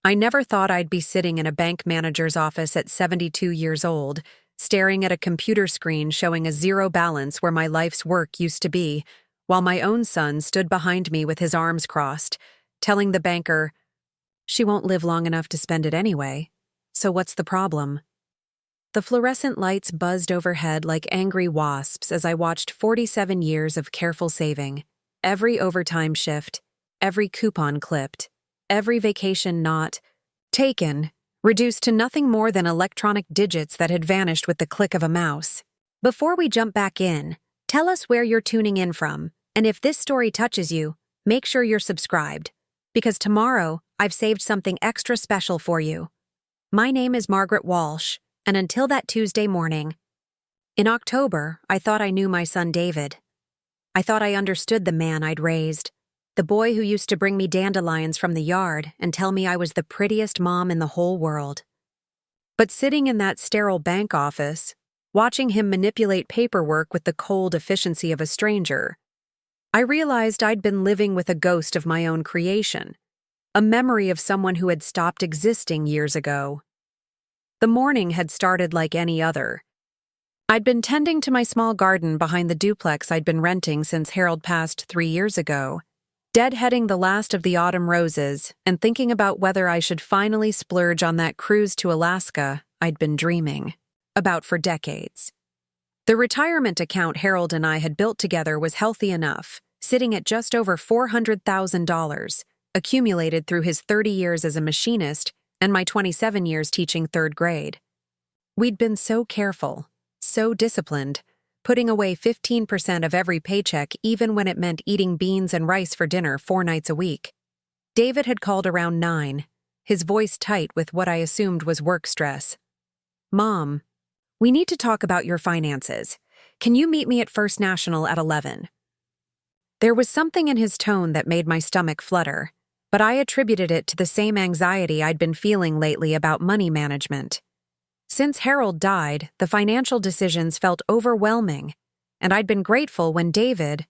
I never thought I'd be sitting in a bank manager's office at 72 years old, staring at a computer screen showing a zero balance where my life's work used to be, while my own son stood behind me with his arms crossed, telling the banker, "She won't live long enough to spend it anyway, so what's the problem?" The fluorescent lights buzzed overhead like angry wasps as I watched 47 years of careful saving, every overtime shift, every coupon clipped, every vacation not taken, reduced to nothing more than electronic digits that had vanished with the click of a mouse. Before we jump back in, tell us where you're tuning in from, and if this story touches you, make sure you're subscribed, because tomorrow I've saved something extra special for you. My name is Margaret Walsh, and until that Tuesday morning, in October, I thought I knew my son David. I thought I understood the man I'd raised, the boy who used to bring me dandelions from the yard and tell me I was the prettiest mom in the whole world. But sitting in that sterile bank office, watching him manipulate paperwork with the cold efficiency of a stranger, I realized I'd been living with a ghost of my own creation, a memory of someone who had stopped existing years ago. The morning had started like any other. I'd been tending to my small garden behind the duplex I'd been renting since Harold passed 3 years ago, deadheading the last of the autumn roses and thinking about whether I should finally splurge on that cruise to Alaska I'd been dreaming about for decades. The retirement account Harold and I had built together was healthy enough, sitting at just over $400,000, accumulated through his 30 years as a machinist and my 27 years teaching 3rd grade. We'd been so careful, so disciplined, putting away 15% of every paycheck even when it meant eating beans and rice for dinner 4 nights a week. David had called around 9, his voice tight with what I assumed was work stress. "Mom, we need to talk about your finances. Can you meet me at First National at 11? There was something in his tone that made my stomach flutter, but I attributed it to the same anxiety I'd been feeling lately about money management. Since Harold died, the financial decisions felt overwhelming, and I'd been grateful when David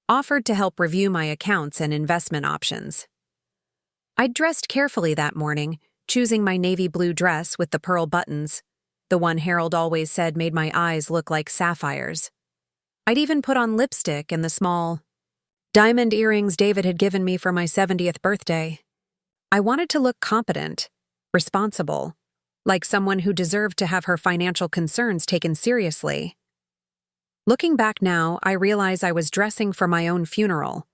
offered to help review my accounts and investment options. I'd dressed carefully that morning, choosing my navy blue dress with the pearl buttons, the one Harold always said made my eyes look like sapphires. I'd even put on lipstick and the small diamond earrings David had given me for my 70th birthday. I wanted to look competent, responsible, like someone who deserved to have her financial concerns taken seriously. Looking back now, I realize I was dressing for my own funeral,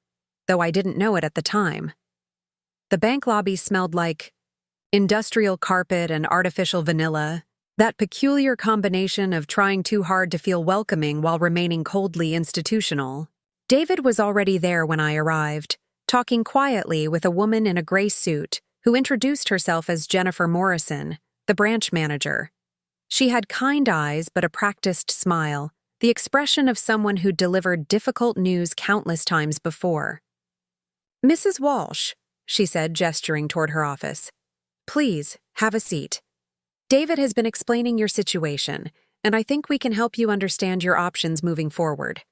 though I didn't know it at the time. The bank lobby smelled like industrial carpet and artificial vanilla, that peculiar combination of trying too hard to feel welcoming while remaining coldly institutional. David was already there when I arrived, talking quietly with a woman in a gray suit who introduced herself as Jennifer Morrison, the branch manager. She had kind eyes but a practiced smile, the expression of someone who'd delivered difficult news countless times before. "Mrs. Walsh," she said, gesturing toward her office. "Please, have a seat. David has been explaining your situation, and I think we can help you understand your options moving forward."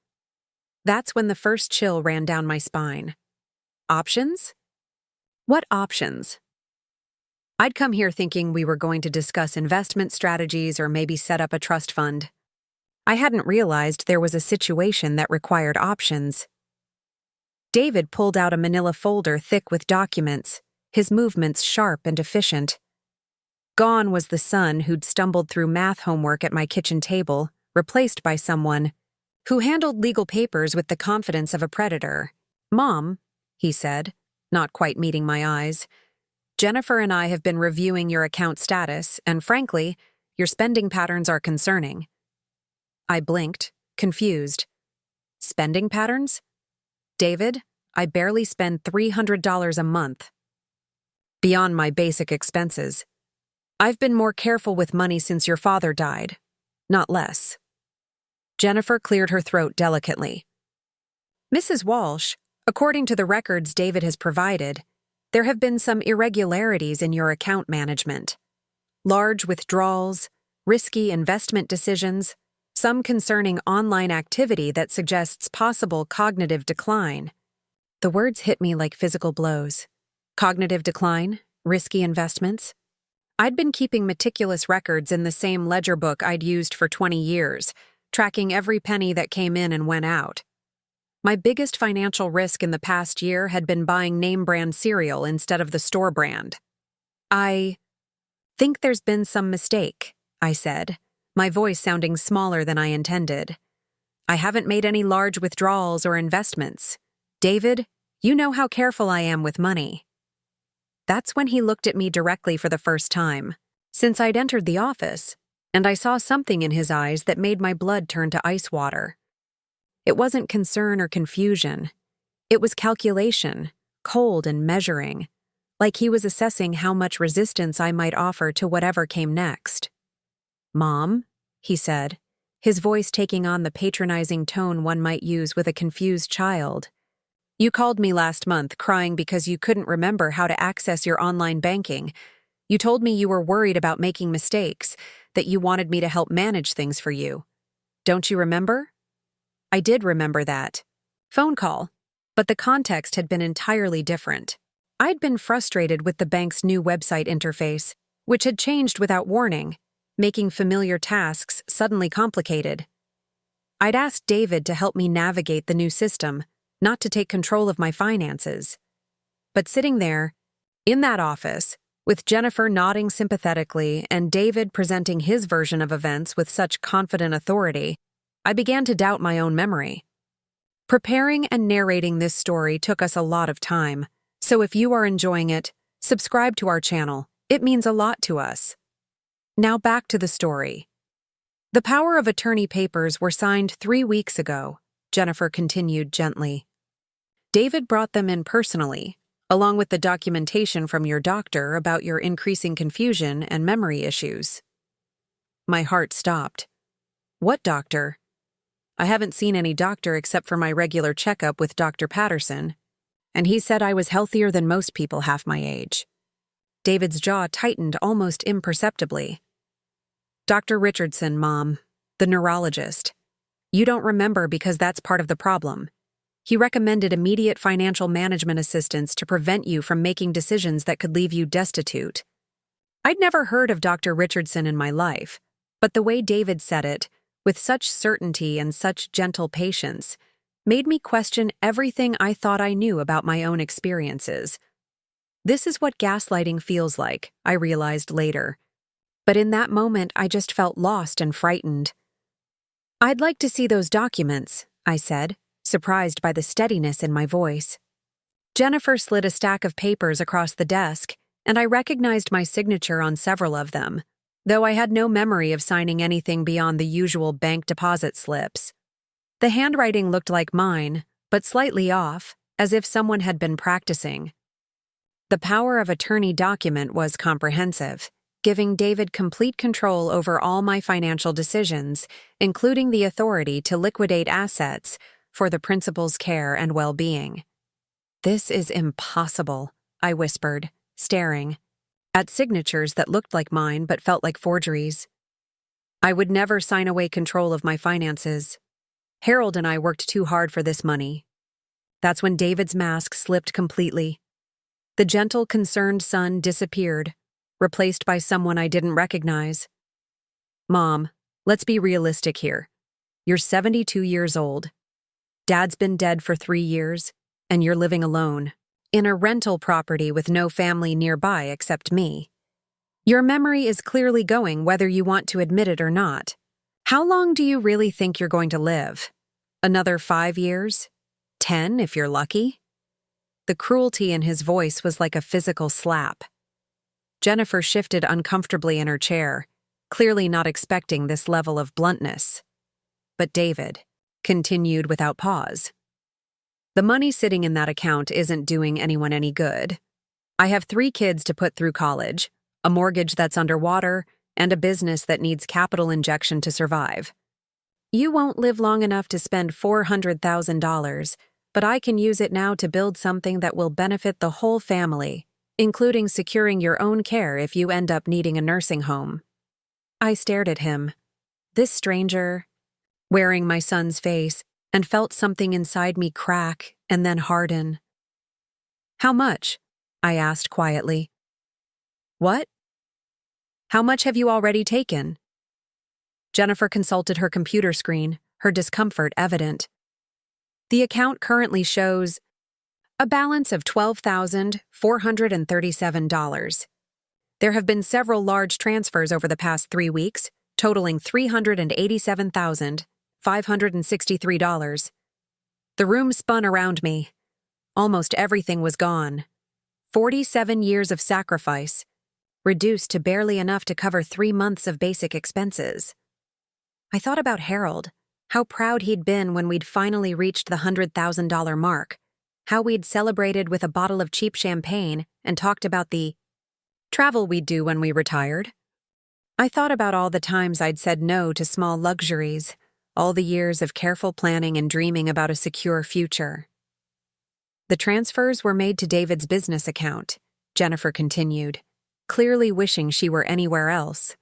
That's when the first chill ran down my spine. Options? What options? I'd come here thinking we were going to discuss investment strategies or maybe set up a trust fund. I hadn't realized there was a situation that required options. David pulled out a manila folder thick with documents, his movements sharp and efficient. Gone was the son who'd stumbled through math homework at my kitchen table, replaced by someone who handled legal papers with the confidence of a predator. "Mom," he said, not quite meeting my eyes, "Jennifer and I have been reviewing your account status, and frankly, your spending patterns are concerning." I blinked, confused. Spending patterns? "David, I barely spend $300 a month. Beyond my basic expenses. I've been more careful with money since your father died, not less." Jennifer cleared her throat delicately. "Mrs. Walsh, according to the records David has provided, there have been some irregularities in your account management. Large withdrawals, risky investment decisions, some concerning online activity that suggests possible cognitive decline." The words hit me like physical blows. Cognitive decline? Risky investments? I'd been keeping meticulous records in the same ledger book I'd used for 20 years, tracking every penny that came in and went out. My biggest financial risk in the past year had been buying name-brand cereal instead of the store brand. I think there's been some mistake, I said, my voice sounding smaller than I intended. I haven't made any large withdrawals or investments. David, you know how careful I am with money. That's when he looked at me directly for the first time, since I'd entered the office, and I saw something in his eyes that made my blood turn to ice water. It wasn't concern or confusion. It was calculation, cold and measuring, like he was assessing how much resistance I might offer to whatever came next. "Mom," he said, his voice taking on the patronizing tone one might use with a confused child. "You called me last month crying because you couldn't remember how to access your online banking. You told me you were worried about making mistakes, that you wanted me to help manage things for you. Don't you remember?" I did remember that phone call, but the context had been entirely different. I'd been frustrated with the bank's new website interface, which had changed without warning, making familiar tasks suddenly complicated. I'd asked David to help me navigate the new system, not to take control of my finances. But sitting there, in that office, with Jennifer nodding sympathetically and David presenting his version of events with such confident authority, I began to doubt my own memory. Preparing and narrating this story took us a lot of time, so if you are enjoying it, subscribe to our channel. It means a lot to us. Now back to the story. The power of attorney papers were signed 3 weeks ago, Jennifer continued gently. David brought them in personally, along with the documentation from your doctor about your increasing confusion and memory issues. My heart stopped. What doctor? I haven't seen any doctor except for my regular checkup with Dr. Patterson, and he said I was healthier than most people half my age. David's jaw tightened almost imperceptibly. Dr. Richardson, Mom, the neurologist. You don't remember because that's part of the problem. He recommended immediate financial management assistance to prevent you from making decisions that could leave you destitute. I'd never heard of Dr. Richardson in my life, but the way David said it, with such certainty and such gentle patience, made me question everything I thought I knew about my own experiences. This is what gaslighting feels like, I realized later. But in that moment, I just felt lost and frightened. I'd like to see those documents, I said, surprised by the steadiness in my voice. Jennifer slid a stack of papers across the desk, and I recognized my signature on several of them, though I had no memory of signing anything beyond the usual bank deposit slips. The handwriting looked like mine, but slightly off, as if someone had been practicing. The power of attorney document was comprehensive, giving David complete control over all my financial decisions, including the authority to liquidate assets for the principal's care and well-being. "This is impossible," I whispered, staring at signatures that looked like mine but felt like forgeries. I would never sign away control of my finances. Harold and I worked too hard for this money. That's when David's mask slipped completely. The gentle, concerned son disappeared, replaced by someone I didn't recognize. "Mom, let's be realistic here. You're 72 years old. Dad's been dead for 3 years, and you're living alone, in a rental property with no family nearby except me. Your memory is clearly going whether you want to admit it or not. How long do you really think you're going to live? Another 5 years? 10 if you're lucky?" The cruelty in his voice was like a physical slap. Jennifer shifted uncomfortably in her chair, clearly not expecting this level of bluntness. But David continued without pause. "The money sitting in that account isn't doing anyone any good. I have 3 kids to put through college, a mortgage that's underwater, and a business that needs capital injection to survive. You won't live long enough to spend $400,000, but I can use it now to build something that will benefit the whole family, including securing your own care if you end up needing a nursing home." I stared at him, this stranger, wearing my son's face, and felt something inside me crack and then harden. "How much?" I asked quietly. What? How much have you already taken? Jennifer consulted her computer screen, her discomfort evident. The account currently shows a balance of $12,437. There have been several large transfers over the past 3 weeks, totaling $387,563. The room spun around me. Almost everything was gone. 47 years of sacrifice, reduced to barely enough to cover 3 months of basic expenses. I thought about Harold, how proud he'd been when we'd finally reached the $100,000 mark, how we'd celebrated with a bottle of cheap champagne and talked about the travel we'd do when we retired. I thought about all the times I'd said no to small luxuries, all the years of careful planning and dreaming about a secure future. The transfers were made to David's business account, Jennifer continued, clearly wishing she were anywhere else,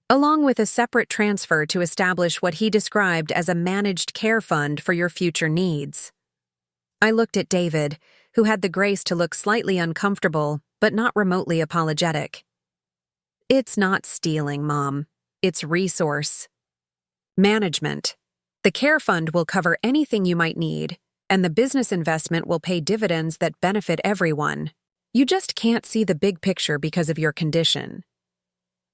along with a separate transfer to establish what he described as a managed care fund for your future needs. I looked at David, who had the grace to look slightly uncomfortable, but not remotely apologetic. It's not stealing, Mom. It's resource management. The care fund will cover anything you might need, and the business investment will pay dividends that benefit everyone. You just can't see the big picture because of your condition.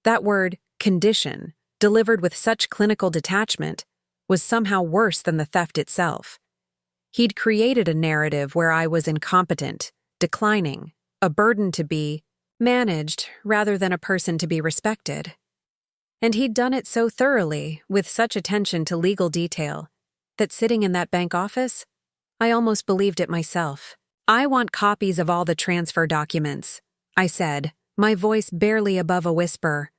That word, condition, delivered with such clinical detachment, was somehow worse than the theft itself. He'd created a narrative where I was incompetent, declining, a burden to be managed rather than a person to be respected. And he'd done it so thoroughly, with such attention to legal detail, that sitting in that bank office, I almost believed it myself. I want copies of all the transfer documents, I said, my voice barely above a whisper.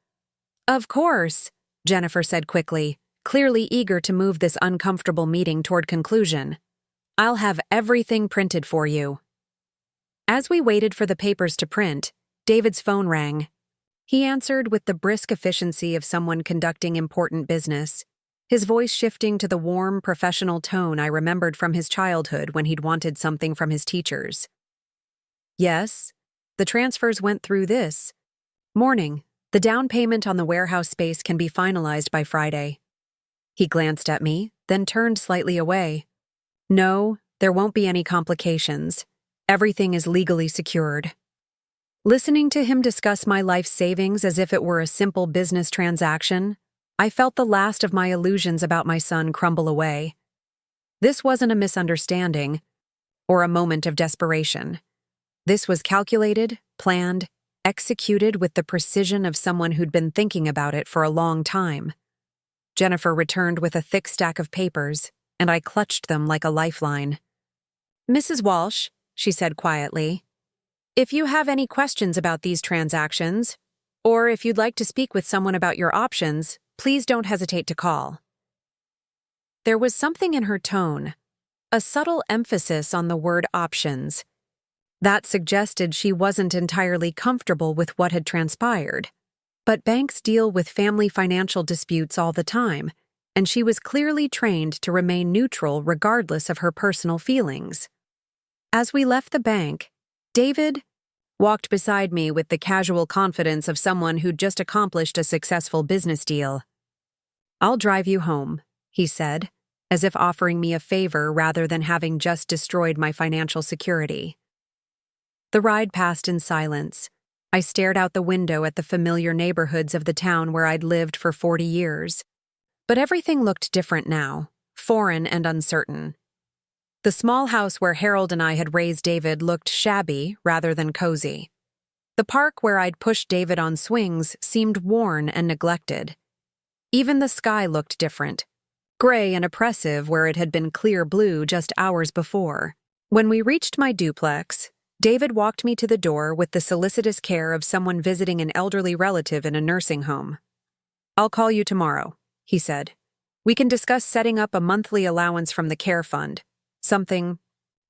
Of course, Jennifer said quickly, clearly eager to move this uncomfortable meeting toward conclusion. I'll have everything printed for you. As we waited for the papers to print, David's phone rang. He answered with the brisk efficiency of someone conducting important business, his voice shifting to the warm, professional tone I remembered from his childhood when he'd wanted something from his teachers. Yes, the transfers went through this morning. The down payment on the warehouse space can be finalized by Friday. He glanced at me, then turned slightly away. No, there won't be any complications. Everything is legally secured. Listening to him discuss my life savings as if it were a simple business transaction, I felt the last of my illusions about my son crumble away. This wasn't a misunderstanding or a moment of desperation. This was calculated, planned, executed with the precision of someone who'd been thinking about it for a long time. Jennifer returned with a thick stack of papers, and I clutched them like a lifeline. Mrs. Walsh, she said quietly, if you have any questions about these transactions, or if you'd like to speak with someone about your options, please don't hesitate to call. There was something in her tone, a subtle emphasis on the word options, that suggested she wasn't entirely comfortable with what had transpired. But banks deal with family financial disputes all the time, and she was clearly trained to remain neutral regardless of her personal feelings. As we left the bank, David walked beside me with the casual confidence of someone who'd just accomplished a successful business deal. I'll drive you home, he said, as if offering me a favor rather than having just destroyed my financial security. The ride passed in silence. I stared out the window at the familiar neighborhoods of the town where I'd lived for 40 years. But everything looked different now, foreign and uncertain. The small house where Harold and I had raised David looked shabby rather than cozy. The park where I'd pushed David on swings seemed worn and neglected. Even the sky looked different, gray and oppressive where it had been clear blue just hours before. When we reached my duplex, David walked me to the door with the solicitous care of someone visiting an elderly relative in a nursing home. I'll call you tomorrow, he said. We can discuss setting up a monthly allowance from the care fund, something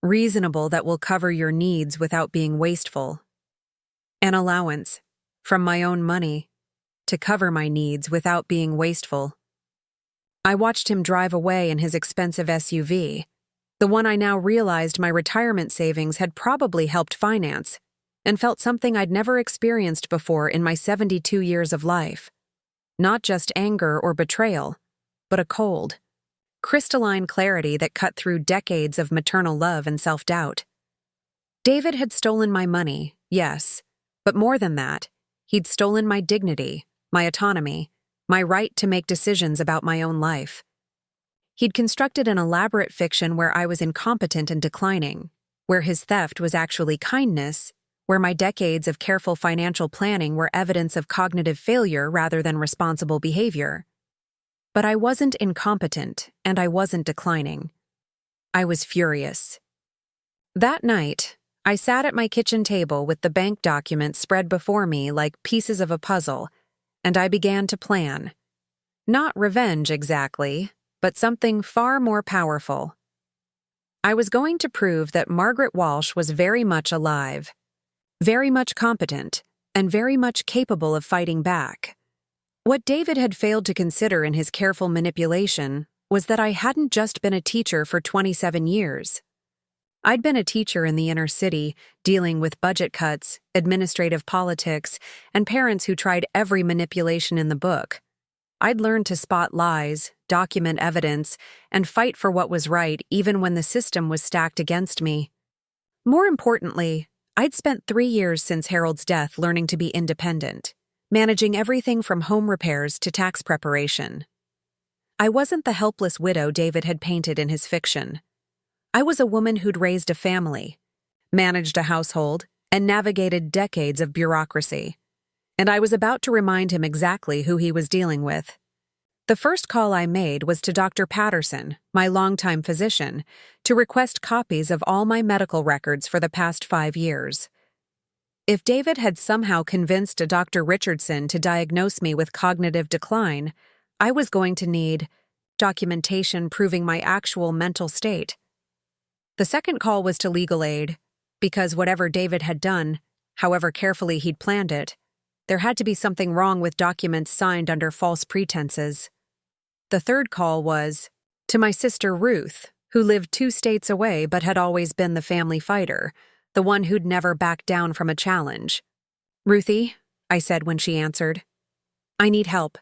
reasonable that will cover your needs without being wasteful. An allowance, from my own money, to cover my needs without being wasteful. I watched him drive away in his expensive SUV, the one I now realized my retirement savings had probably helped finance, and felt something I'd never experienced before in my 72 years of life. Not just anger or betrayal, but a cold, crystalline clarity that cut through decades of maternal love and self-doubt. David had stolen my money, yes, but more than that, he'd stolen my dignity, my autonomy, my right to make decisions about my own life. He'd constructed an elaborate fiction where I was incompetent and declining, where his theft was actually kindness, where my decades of careful financial planning were evidence of cognitive failure rather than responsible behavior. But I wasn't incompetent, and I wasn't declining. I was furious. That night, I sat at my kitchen table with the bank documents spread before me like pieces of a puzzle, and I began to plan. Not revenge exactly, but something far more powerful. I was going to prove that Margaret Walsh was very much alive, very much competent, and very much capable of fighting back. What David had failed to consider in his careful manipulation was that I hadn't just been a teacher for 27 years. I'd been a teacher in the inner city, dealing with budget cuts, administrative politics, and parents who tried every manipulation in the book. I'd learned to spot lies, document evidence, and fight for what was right even when the system was stacked against me. More importantly, I'd spent 3 years since Harold's death learning to be independent, managing everything from home repairs to tax preparation. I wasn't the helpless widow David had painted in his fiction. I was a woman who'd raised a family, managed a household, and navigated decades of bureaucracy. And I was about to remind him exactly who he was dealing with. The first call I made was to Dr. Patterson, my longtime physician, to request copies of all my medical records for the past 5 years. If David had somehow convinced a Dr. Richardson to diagnose me with cognitive decline, I was going to need documentation proving my actual mental state. The second call was to legal aid, because whatever David had done, however carefully he'd planned it, there had to be something wrong with documents signed under false pretenses. The third call was to my sister Ruth, who lived 2 states away but had always been the family fighter, the one who'd never backed down from a challenge. "Ruthie," I said when she answered, "I need help.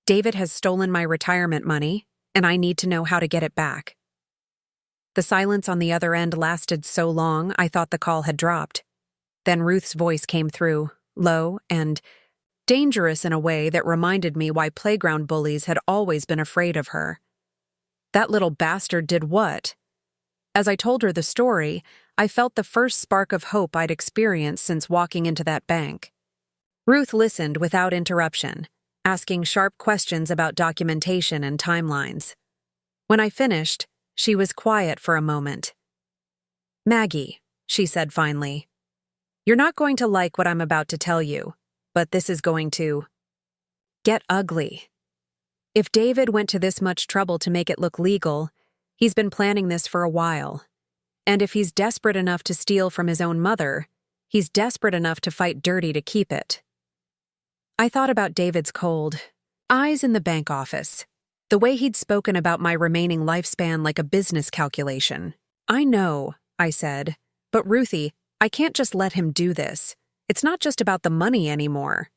David has stolen my retirement money, and I need to know how to get it back." The silence on the other end lasted so long I thought the call had dropped. Then Ruth's voice came through, low and dangerous in a way that reminded me why playground bullies had always been afraid of her. "That little bastard did what?" As I told her the story, I felt the first spark of hope I'd experienced since walking into that bank. Ruth listened without interruption, asking sharp questions about documentation and timelines. When I finished, she was quiet for a moment. "Maggie," she said finally, "you're not going to like what I'm about to tell you, but this is going to get ugly. If David went to this much trouble to make it look legal, he's been planning this for a while. And if he's desperate enough to steal from his own mother, he's desperate enough to fight dirty to keep it." I thought about David's cold eyes in the bank office, the way he'd spoken about my remaining lifespan like a business calculation. "I know," I said, "but Ruthie, I can't just let him do this. It's not just about the money anymore."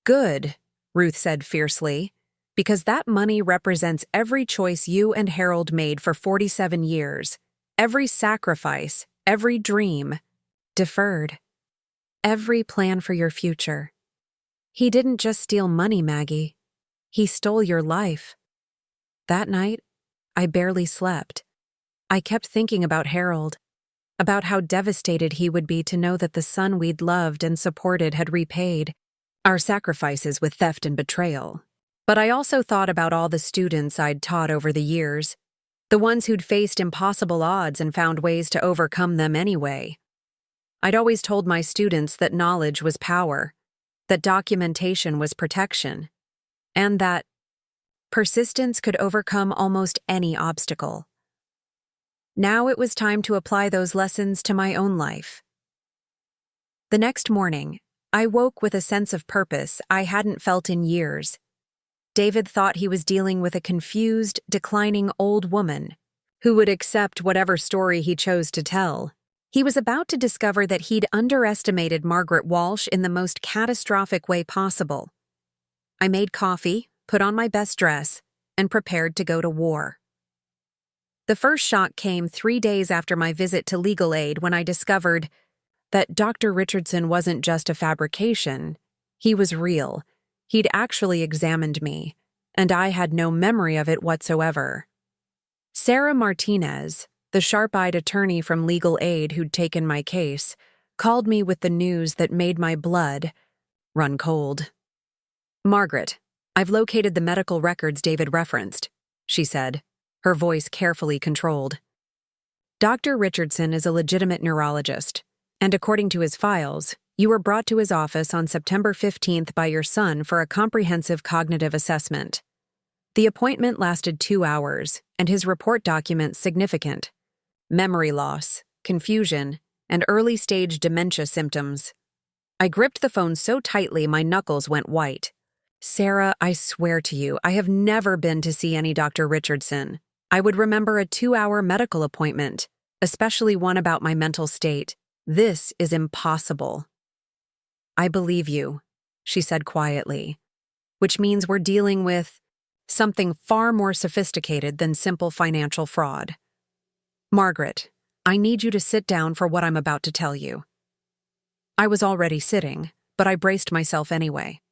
"Good," Ruth said fiercely, "because that money represents every choice you and Harold made for 47 years, every sacrifice, every dream, deferred, every plan for your future. He didn't just steal money, Maggie. He stole your life." That night, I barely slept. I kept thinking about Harold, about how devastated he would be to know that the son we'd loved and supported had repaid our sacrifices with theft and betrayal. But I also thought about all the students I'd taught over the years, the ones who'd faced impossible odds and found ways to overcome them anyway. I'd always told my students that knowledge was power, that documentation was protection, and that persistence could overcome almost any obstacle. Now it was time to apply those lessons to my own life. The next morning, I woke with a sense of purpose I hadn't felt in years. David thought he was dealing with a confused, declining old woman who would accept whatever story he chose to tell. He was about to discover that he'd underestimated Margaret Walsh in the most catastrophic way possible. I made coffee, put on my best dress, and prepared to go to war. The first shock came 3 days after my visit to legal aid when I discovered that Dr. Richardson wasn't just a fabrication. He was real. He'd actually examined me, and I had no memory of it whatsoever. Sarah Martinez, the sharp-eyed attorney from legal aid who'd taken my case, called me with the news that made my blood run cold. "Margaret, I've located the medical records David referenced," she said, her voice carefully controlled. "Dr. Richardson is a legitimate neurologist, and according to his files, you were brought to his office on September 15th by your son for a comprehensive cognitive assessment. The appointment lasted 2 hours, and his report documents significant memory loss, confusion, and early-stage dementia symptoms." I gripped the phone so tightly my knuckles went white. "Sarah, I swear to you, I have never been to see any Dr. Richardson. I would remember a 2-hour medical appointment, especially one about my mental state. This is impossible." "I believe you," she said quietly, "which means we're dealing with something far more sophisticated than simple financial fraud. Margaret, I need you to sit down for what I'm about to tell you." I was already sitting, but I braced myself anyway.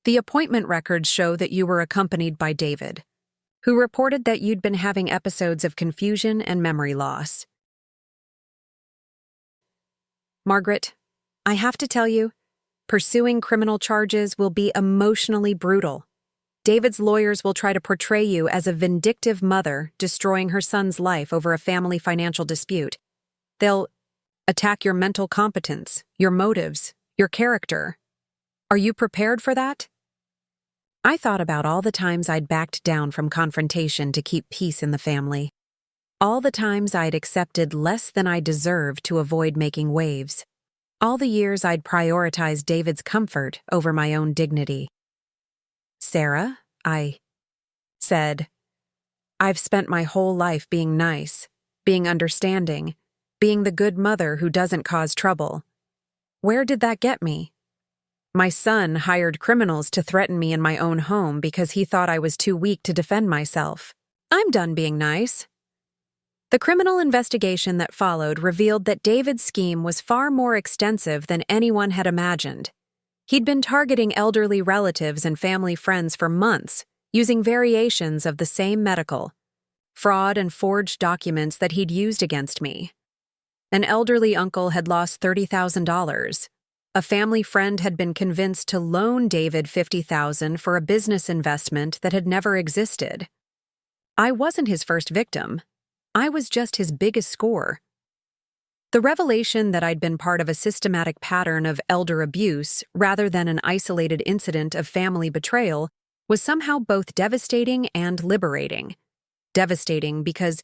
"The appointment records show that you were accompanied by David, who reported that you'd been having episodes of confusion and memory loss. Margaret, I have to tell you, pursuing criminal charges will be emotionally brutal. David's lawyers will try to portray you as a vindictive mother destroying her son's life over a family financial dispute. They'll attack your mental competence, your motives, your character. Are you prepared for that?" I thought about all the times I'd backed down from confrontation to keep peace in the family. All the times I'd accepted less than I deserved to avoid making waves. All the years I'd prioritized David's comfort over my own dignity. "Sarah," I said, "I've spent my whole life being nice, being understanding, being the good mother who doesn't cause trouble. Where did that get me? My son hired criminals to threaten me in my own home because he thought I was too weak to defend myself. I'm done being nice." The criminal investigation that followed revealed that David's scheme was far more extensive than anyone had imagined. He'd been targeting elderly relatives and family friends for months, using variations of the same medical fraud and forged documents that he'd used against me. An elderly uncle had lost $30,000. A family friend had been convinced to loan David $50,000 for a business investment that had never existed. I wasn't his first victim. I was just his biggest score. The revelation that I'd been part of a systematic pattern of elder abuse rather than an isolated incident of family betrayal was somehow both devastating and liberating. Devastating because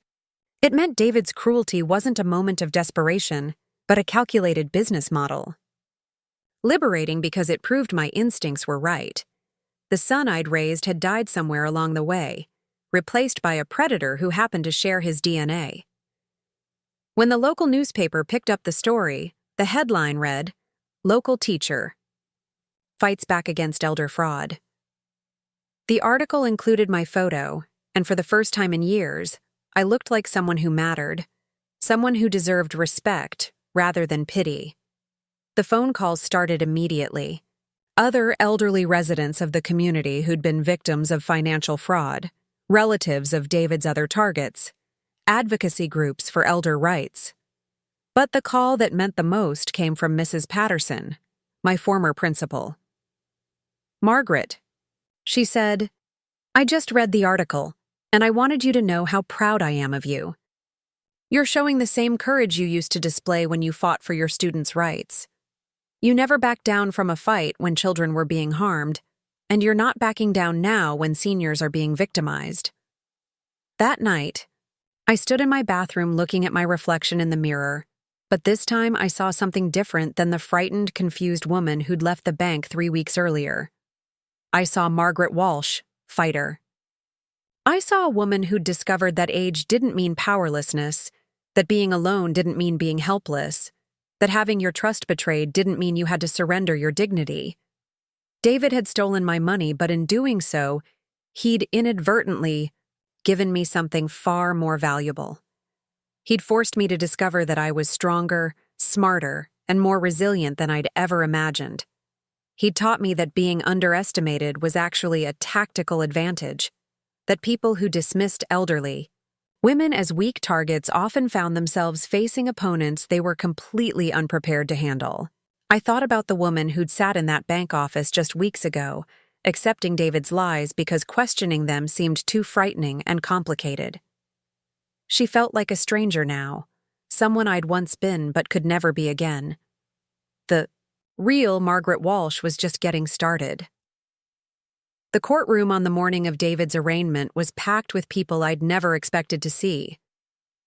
it meant David's cruelty wasn't a moment of desperation, but a calculated business model. Liberating because it proved my instincts were right. The son I'd raised had died somewhere along the way, replaced by a predator who happened to share his DNA. When the local newspaper picked up the story, the headline read, "Local Teacher Fights Back Against Elder Fraud." The article included my photo, and for the first time in years, I looked like someone who mattered, someone who deserved respect rather than pity. The phone calls started immediately. Other elderly residents of the community who'd been victims of financial fraud, relatives of David's other targets, advocacy groups for elder rights. But the call that meant the most came from Mrs. Patterson, my former principal. "Margaret," she said, "I just read the article, and I wanted you to know how proud I am of you. You're showing the same courage you used to display when you fought for your students' rights. You never backed down from a fight when children were being harmed, and you're not backing down now when seniors are being victimized." That night, I stood in my bathroom looking at my reflection in the mirror, but this time I saw something different than the frightened, confused woman who'd left the bank 3 weeks earlier. I saw Margaret Walsh, fighter. I saw a woman who'd discovered that age didn't mean powerlessness, That being alone didn't mean being helpless. That having your trust betrayed didn't mean you had to surrender your dignity. David had stolen my money, but in doing so, he'd inadvertently given me something far more valuable. He'd forced me to discover that I was stronger, smarter, and more resilient than I'd ever imagined. He'd taught me that being underestimated was actually a tactical advantage, that people who dismissed elderly women as weak targets often found themselves facing opponents they were completely unprepared to handle. I thought about the woman who'd sat in that bank office just weeks ago, accepting David's lies because questioning them seemed too frightening and complicated. She felt like a stranger now, someone I'd once been but could never be again. The real Margaret Walsh was just getting started. The courtroom on the morning of David's arraignment was packed with people I'd never expected to see.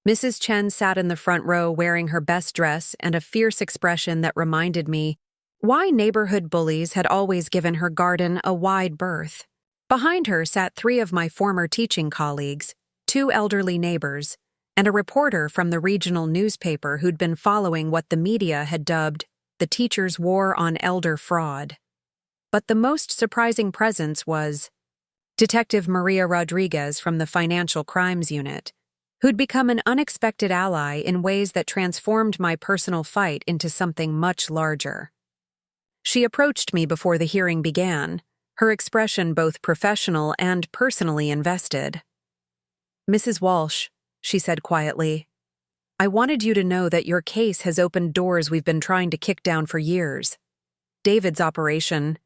Mrs. Chen sat in the front row wearing her best dress and a fierce expression that reminded me why neighborhood bullies had always given her garden a wide berth. Behind her sat 3 of my former teaching colleagues, 2 elderly neighbors, and a reporter from the regional newspaper who'd been following what the media had dubbed the teachers' war on elder fraud. But the most surprising presence was Detective Maria Rodriguez from the Financial Crimes Unit, who'd become an unexpected ally in ways that transformed my personal fight into something much larger. She approached me before the hearing began, her expression both professional and personally invested. "Mrs. Walsh," she said quietly, "I wanted you to know that your case has opened doors we've been trying to kick down for years. David's operation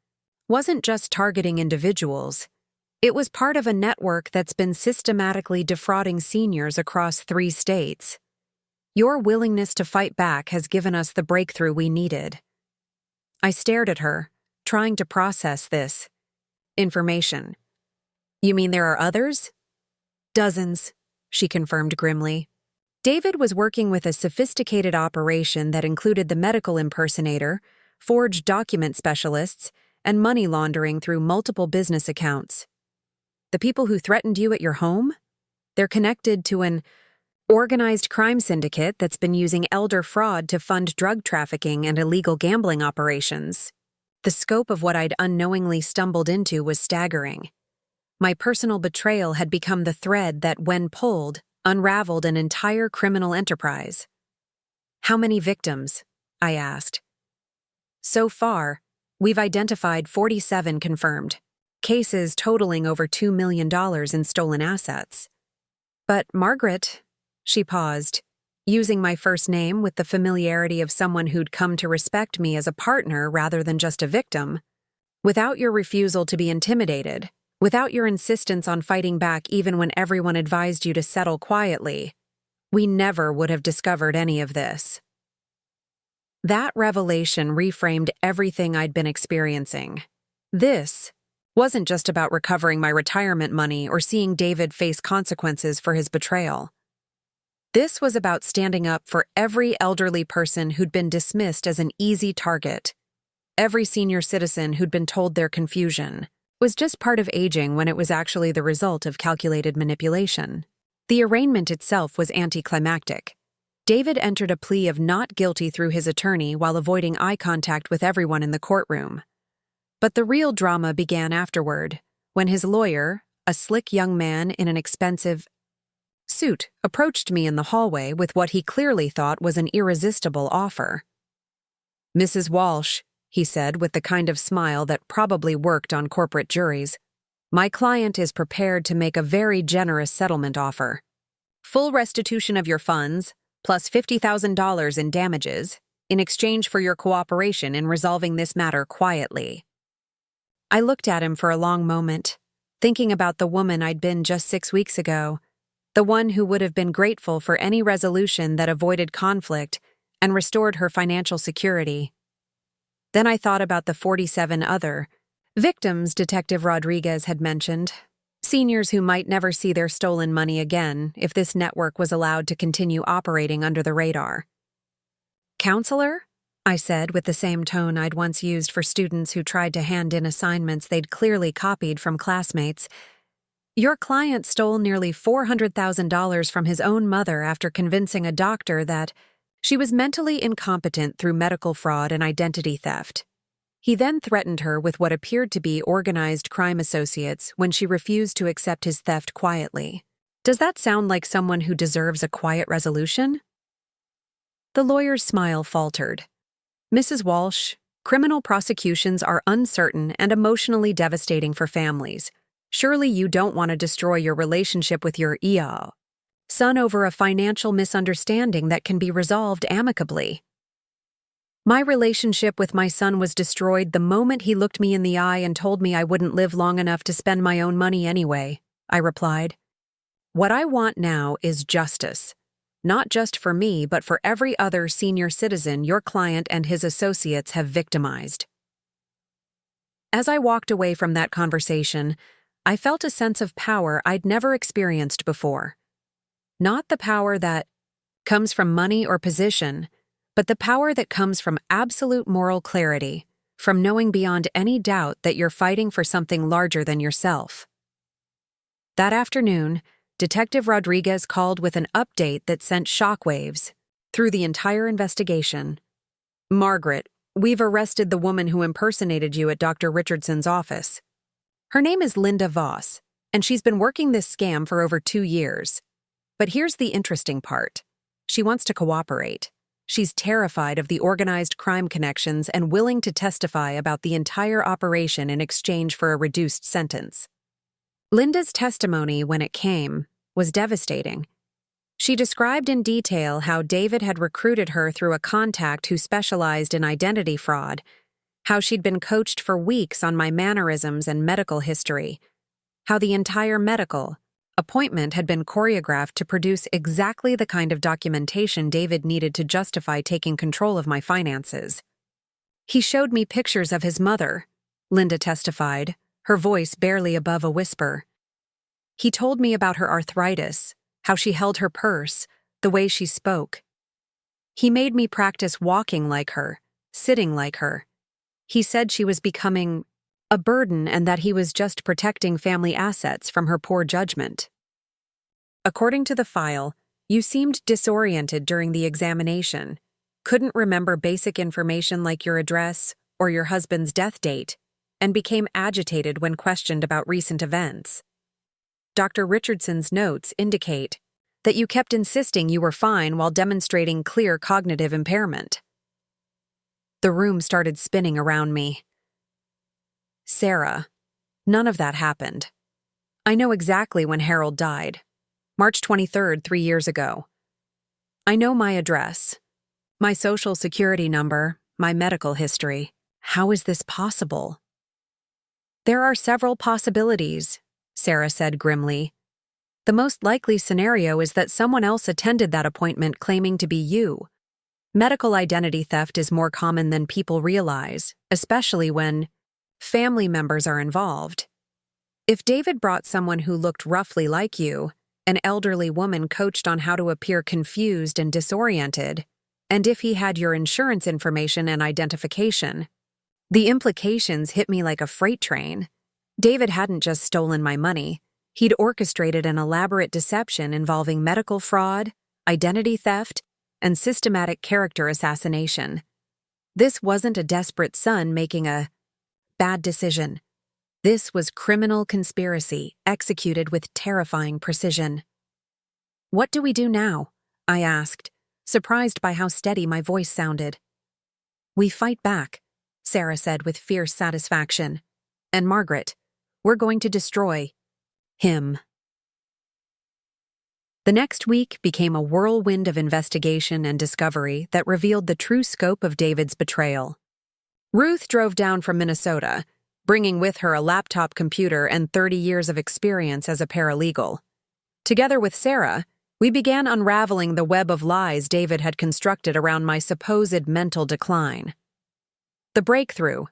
wasn't just targeting individuals. It was part of a network that's been systematically defrauding seniors across 3 states. Your willingness to fight back has given us the breakthrough we needed." I stared at her, trying to process this information. "You mean there are others?" "Dozens," she confirmed grimly. David was working with a sophisticated operation that included the medical impersonator, forged document specialists, and money laundering through multiple business accounts. "The people who threatened you at your home? They're connected to an organized crime syndicate that's been using elder fraud to fund drug trafficking and illegal gambling operations." The scope of what I'd unknowingly stumbled into was staggering. My personal betrayal had become the thread that, when pulled, unraveled an entire criminal enterprise. "How many victims?" I asked. "So far, we've identified 47 confirmed, cases totaling over $2 million in stolen assets." "But Margaret," she paused, using my first name with the familiarity of someone who'd come to respect me as a partner rather than just a victim, "without your refusal to be intimidated, without your insistence on fighting back even when everyone advised you to settle quietly, we never would have discovered any of this." That revelation reframed everything I'd been experiencing. This wasn't just about recovering my retirement money or seeing David face consequences for his betrayal. This was about standing up for every elderly person who'd been dismissed as an easy target, every senior citizen who'd been told their confusion was just part of aging when it was actually the result of calculated manipulation. The arraignment itself was anticlimactic. David entered a plea of not guilty through his attorney while avoiding eye contact with everyone in the courtroom. But the real drama began afterward, when his lawyer, a slick young man in an expensive suit, approached me in the hallway with what he clearly thought was an irresistible offer. "Mrs. Walsh," he said with the kind of smile that probably worked on corporate juries, "my client is prepared to make a very generous settlement offer. Full restitution of your funds, plus $50,000 in damages, in exchange for your cooperation in resolving this matter quietly." I looked at him for a long moment, thinking about the woman I'd been just 6 weeks ago, the one who would have been grateful for any resolution that avoided conflict and restored her financial security. Then I thought about the 47 other victims Detective Rodriguez had mentioned, seniors who might never see their stolen money again if this network was allowed to continue operating under the radar. "Counselor?" I said with the same tone I'd once used for students who tried to hand in assignments they'd clearly copied from classmates. Your client stole nearly $400,000 from his own mother after convincing a doctor that she was mentally incompetent through medical fraud and identity theft. He then threatened her with what appeared to be organized crime associates when she refused to accept his theft quietly. Does that sound like someone who deserves a quiet resolution? The lawyer's smile faltered. Mrs. Walsh, criminal prosecutions are uncertain and emotionally devastating for families. Surely you don't want to destroy your relationship with your son over a financial misunderstanding that can be resolved amicably. My relationship with my son was destroyed the moment he looked me in the eye and told me I wouldn't live long enough to spend my own money anyway, I replied. What I want now is justice. Not just for me, but for every other senior citizen your client and his associates have victimized. As I walked away from that conversation, I felt a sense of power I'd never experienced before. Not the power that comes from money or position, but the power that comes from absolute moral clarity, from knowing beyond any doubt that you're fighting for something larger than yourself. That afternoon, Detective Rodriguez called with an update that sent shockwaves through the entire investigation. Margaret, we've arrested the woman who impersonated you at Dr. Richardson's office. Her name is Linda Voss, and she's been working this scam for over 2 years. But here's the interesting part. She wants to cooperate. She's terrified of the organized crime connections and willing to testify about the entire operation in exchange for a reduced sentence. Linda's testimony, when it came, was devastating. She described in detail how David had recruited her through a contact who specialized in identity fraud, how she'd been coached for weeks on my mannerisms and medical history, how the entire medical appointment had been choreographed to produce exactly the kind of documentation David needed to justify taking control of my finances. He showed me pictures of his mother, Linda testified, her voice barely above a whisper. He told me about her arthritis, how she held her purse, the way she spoke. He made me practice walking like her, sitting like her. He said she was becoming a burden and that he was just protecting family assets from her poor judgment. According to the file, you seemed disoriented during the examination, couldn't remember basic information like your address or your husband's death date, and became agitated when questioned about recent events. Dr. Richardson's notes indicate that you kept insisting you were fine while demonstrating clear cognitive impairment. The room started spinning around me. Sarah, none of that happened. I know exactly when Harold died. March 23rd, 3 years ago. I know my address, my social security number, my medical history. How is this possible? There are several possibilities, Sarah said grimly. The most likely scenario is that someone else attended that appointment claiming to be you. Medical identity theft is more common than people realize, especially when family members are involved. If David brought someone who looked roughly like you, an elderly woman coached on how to appear confused and disoriented, and if he had your insurance information and identification, the implications hit me like a freight train. David hadn't just stolen my money. He'd orchestrated an elaborate deception involving medical fraud, identity theft, and systematic character assassination. This wasn't a desperate son making a bad decision. This was criminal conspiracy executed with terrifying precision. What do we do now? I asked, surprised by how steady my voice sounded. We fight back, Sarah said with fierce satisfaction. And Margaret, we're going to destroy him. The next week became a whirlwind of investigation and discovery that revealed the true scope of David's betrayal. Ruth drove down from Minnesota, bringing with her a laptop computer and 30 years of experience as a paralegal. Together with Sarah, we began unraveling the web of lies David had constructed around my supposed mental decline. The breakthrough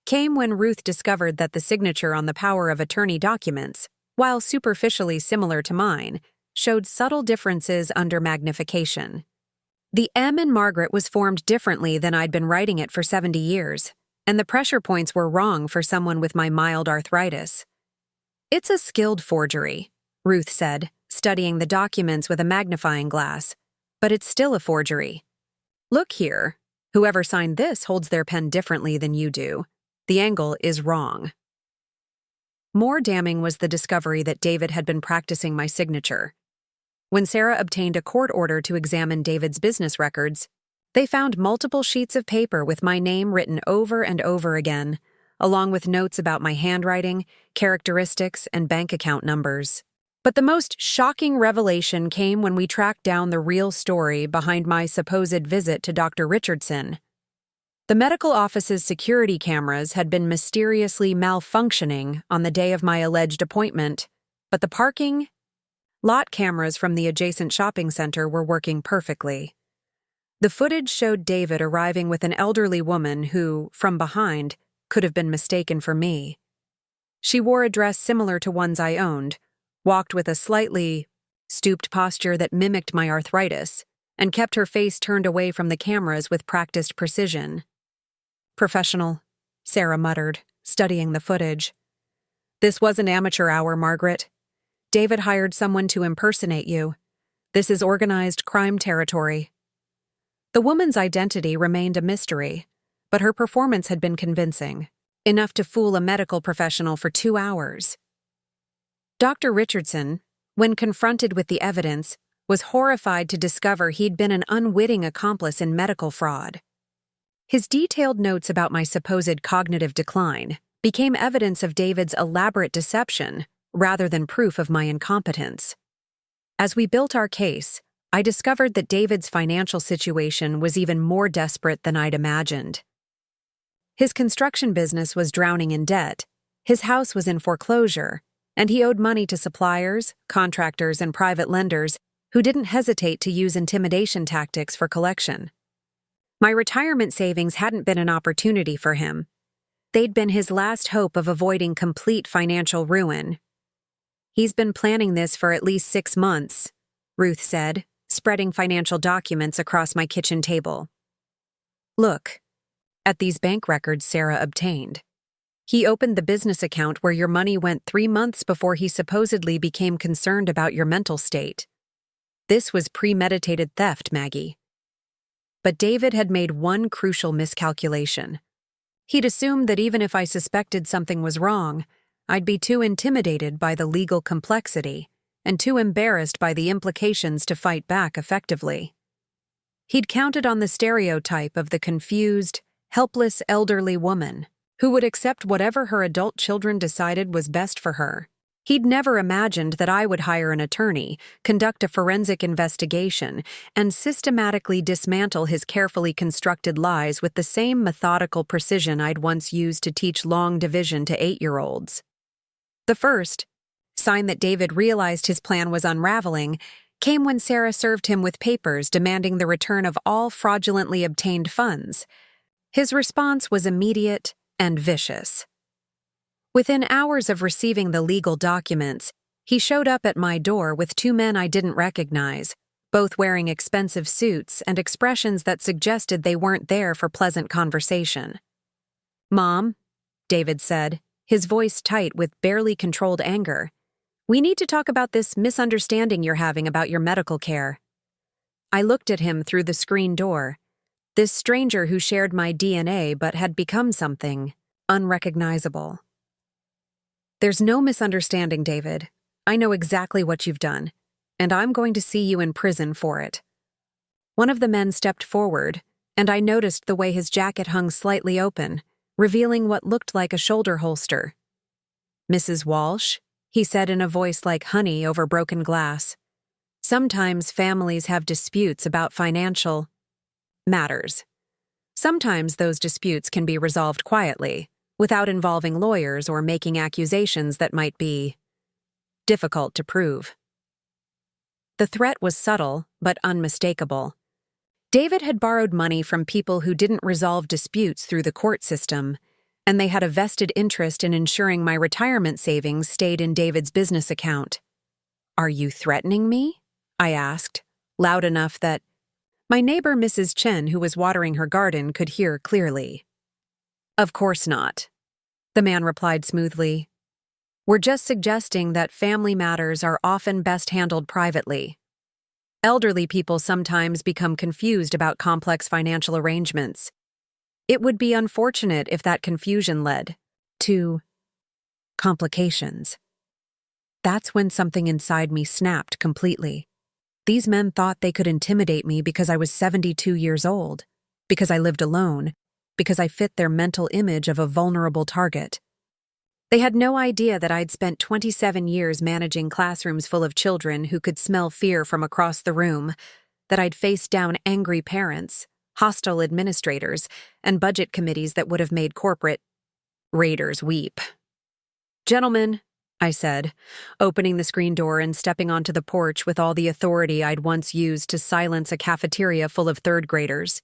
came when Ruth discovered that the signature on the power of attorney documents, while superficially similar to mine, showed subtle differences under magnification. The M in Margaret was formed differently than I'd been writing it for 70 years, and the pressure points were wrong for someone with my mild arthritis. It's a skilled forgery, Ruth said, studying the documents with a magnifying glass. But it's still a forgery. Look here. Whoever signed this holds their pen differently than you do. The angle is wrong. More damning was the discovery that David had been practicing my signature. When Sarah obtained a court order to examine David's business records, they found multiple sheets of paper with my name written over and over again, along with notes about my handwriting, characteristics, and bank account numbers. But the most shocking revelation came when we tracked down the real story behind my supposed visit to Dr. Richardson. The medical office's security cameras had been mysteriously malfunctioning on the day of my alleged appointment, but the parking lot cameras from the adjacent shopping center were working perfectly. The footage showed David arriving with an elderly woman who, from behind, could have been mistaken for me. She wore a dress similar to ones I owned, walked with a slightly stooped posture that mimicked my arthritis, and kept her face turned away from the cameras with practiced precision. "Professional," Sarah muttered, studying the footage. "This wasn't amateur hour, Margaret. David hired someone to impersonate you. This is organized crime territory." The woman's identity remained a mystery, but her performance had been convincing, enough to fool a medical professional for 2 hours. Dr. Richardson, when confronted with the evidence, was horrified to discover he'd been an unwitting accomplice in medical fraud. His detailed notes about my supposed cognitive decline became evidence of David's elaborate deception rather than proof of my incompetence. As we built our case, I discovered that David's financial situation was even more desperate than I'd imagined. His construction business was drowning in debt, his house was in foreclosure, and he owed money to suppliers, contractors, and private lenders who didn't hesitate to use intimidation tactics for collection. My retirement savings hadn't been an opportunity for him. They'd been his last hope of avoiding complete financial ruin. "He's been planning this for at least 6 months, Ruth said, spreading financial documents across my kitchen table. "Look at these bank records Sarah obtained. He opened the business account where your money went 3 months before he supposedly became concerned about your mental state. This was premeditated theft, Maggie." But David had made one crucial miscalculation. He'd assumed that even if I suspected something was wrong, I'd be too intimidated by the legal complexity and too embarrassed by the implications to fight back effectively. He'd counted on the stereotype of the confused, helpless elderly woman who would accept whatever her adult children decided was best for her. He'd never imagined that I would hire an attorney, conduct a forensic investigation, and systematically dismantle his carefully constructed lies with the same methodical precision I'd once used to teach long division to 8-year-olds. The first sign that David realized his plan was unraveling came when Sarah served him with papers demanding the return of all fraudulently obtained funds. His response was immediate and vicious. Within hours of receiving the legal documents, he showed up at my door with 2 men I didn't recognize, both wearing expensive suits and expressions that suggested they weren't there for pleasant conversation. "Mom," David said, his voice tight with barely controlled anger, "we need to talk about this misunderstanding you're having about your medical care." I looked at him through the screen door, this stranger who shared my DNA but had become something unrecognizable. "There's no misunderstanding, David. I know exactly what you've done, and I'm going to see you in prison for it." One of the men stepped forward, and I noticed the way his jacket hung slightly open, revealing what looked like a shoulder holster. "Mrs. Walsh," he said in a voice like honey over broken glass, "sometimes families have disputes about financial matters. Sometimes those disputes can be resolved quietly, without involving lawyers or making accusations that might be difficult to prove." The threat was subtle, but unmistakable. David had borrowed money from people who didn't resolve disputes through the court system, and they had a vested interest in ensuring my retirement savings stayed in David's business account. "Are you threatening me?" I asked, loud enough that my neighbor Mrs. Chen, who was watering her garden, could hear clearly. "Of course not," the man replied smoothly. We're just suggesting that family matters are often best handled privately. Elderly people sometimes become confused about complex financial arrangements. It would be unfortunate if that confusion led to complications. That's when something inside me snapped completely. These men thought they could intimidate me because I was 72 years old, because I lived alone, because I fit their mental image of a vulnerable target. They had no idea that I'd spent 27 years managing classrooms full of children who could smell fear from across the room, that I'd faced down angry parents, hostile administrators, and budget committees that would have made corporate raiders weep. "Gentlemen," I said, opening the screen door and stepping onto the porch with all the authority I'd once used to silence a cafeteria full of third graders.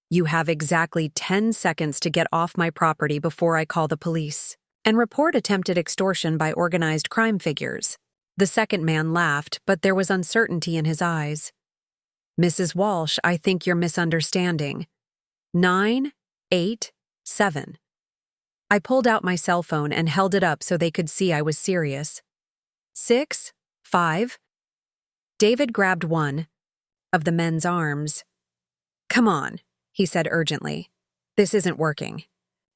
"You have exactly 10 seconds to get off my property before I call the police and report attempted extortion by organized crime figures." The second man laughed, but there was uncertainty in his eyes. "Mrs. Walsh, I think you're misunderstanding. 9, 8, 7. I pulled out my cell phone and held it up so they could see I was serious. 6, 5. David grabbed one of the men's arms. "Come on," he said urgently. "This isn't working."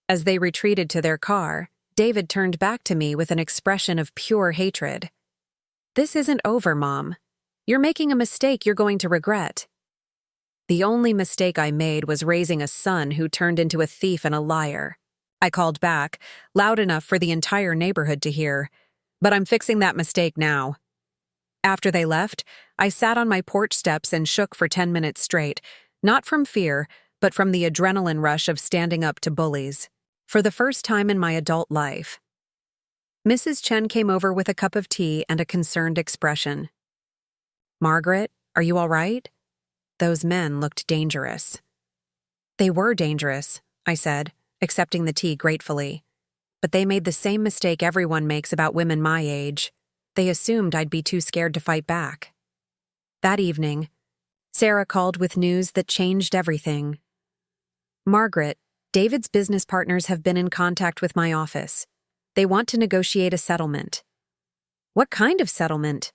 As they retreated to their car, David turned back to me with an expression of pure hatred. "This isn't over, Mom. You're making a mistake you're going to regret." The only mistake I made was raising a son who turned into a thief and a liar. I called back, loud enough for the entire neighborhood to hear, "But I'm fixing that mistake now." After they left, I sat on my porch steps and shook for 10 minutes straight, not from fear, but from the adrenaline rush of standing up to bullies. For the first time in my adult life. Mrs. Chen came over with a cup of tea and a concerned expression. "Margaret, are you all right?" Those men looked dangerous. "They were dangerous," I said, accepting the tea gratefully. "But they made the same mistake everyone makes about women my age. They assumed I'd be too scared to fight back." That evening, Sarah called with news that changed everything. "Margaret, David's business partners have been in contact with my office. They want to negotiate a settlement." "What kind of settlement?"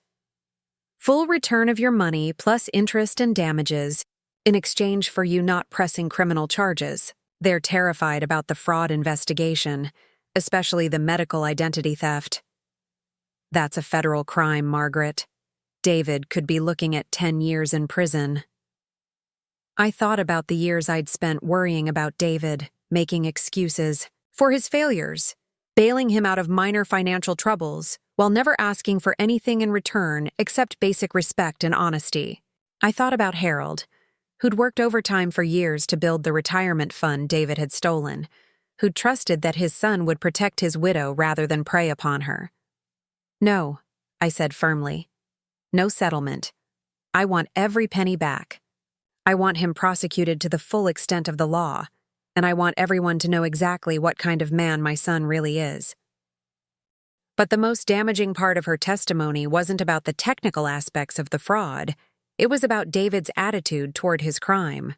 "Full return of your money plus interest and damages in exchange for you not pressing criminal charges." They're terrified about the fraud investigation, especially the medical identity theft. "That's a federal crime, Margaret. David could be looking at 10 years in prison." I thought about the years I'd spent worrying about David, making excuses for his failures, bailing him out of minor financial troubles, while never asking for anything in return except basic respect and honesty. I thought about Harold, who'd worked overtime for years to build the retirement fund David had stolen, who'd trusted that his son would protect his widow rather than prey upon her. "No," I said firmly. "No settlement. I want every penny back. I want him prosecuted to the full extent of the law, and I want everyone to know exactly what kind of man my son really is." But the most damaging part of her testimony wasn't about the technical aspects of the fraud. It was about David's attitude toward his crime.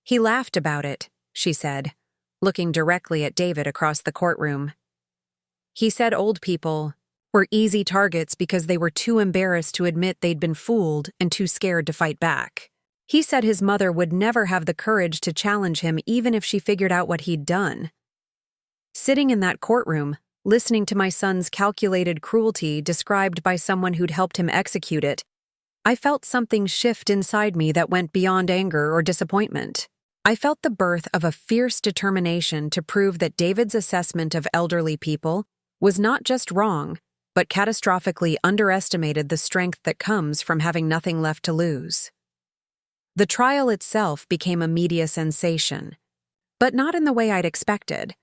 "He laughed about it," she said, looking directly at David across the courtroom. "He said old people were easy targets because they were too embarrassed to admit they'd been fooled and too scared to fight back. He said his mother would never have the courage to challenge him even if she figured out what he'd done." Sitting in that courtroom, listening to my son's calculated cruelty described by someone who'd helped him execute it, I felt something shift inside me that went beyond anger or disappointment. I felt the birth of a fierce determination to prove that David's assessment of elderly people was not just wrong, but catastrophically underestimated the strength that comes from having nothing left to lose. The trial itself became a media sensation, but not in the way I'd expected.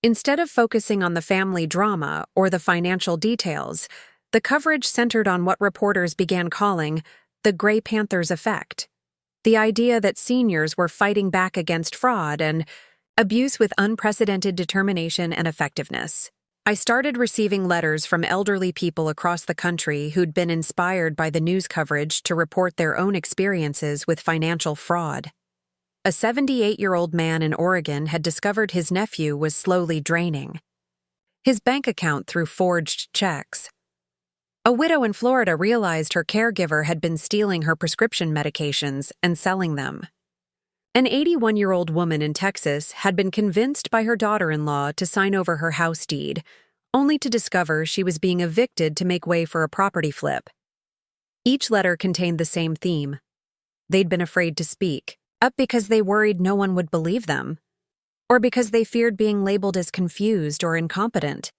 Instead of focusing on the family drama or the financial details, the coverage centered on what reporters began calling the Grey Panthers effect, the idea that seniors were fighting back against fraud and abuse with unprecedented determination and effectiveness. I started receiving letters from elderly people across the country who'd been inspired by the news coverage to report their own experiences with financial fraud. A 78-year-old man in Oregon had discovered his nephew was slowly draining. his bank account through forged checks. A widow in Florida realized her caregiver had been stealing her prescription medications and selling them. An 81-year-old woman in Texas had been convinced by her daughter-in-law to sign over her house deed, only to discover she was being evicted to make way for a property flip. Each letter contained the same theme. They'd been afraid to speak, up because they worried no one would believe them, or because they feared being labeled as confused or incompetent,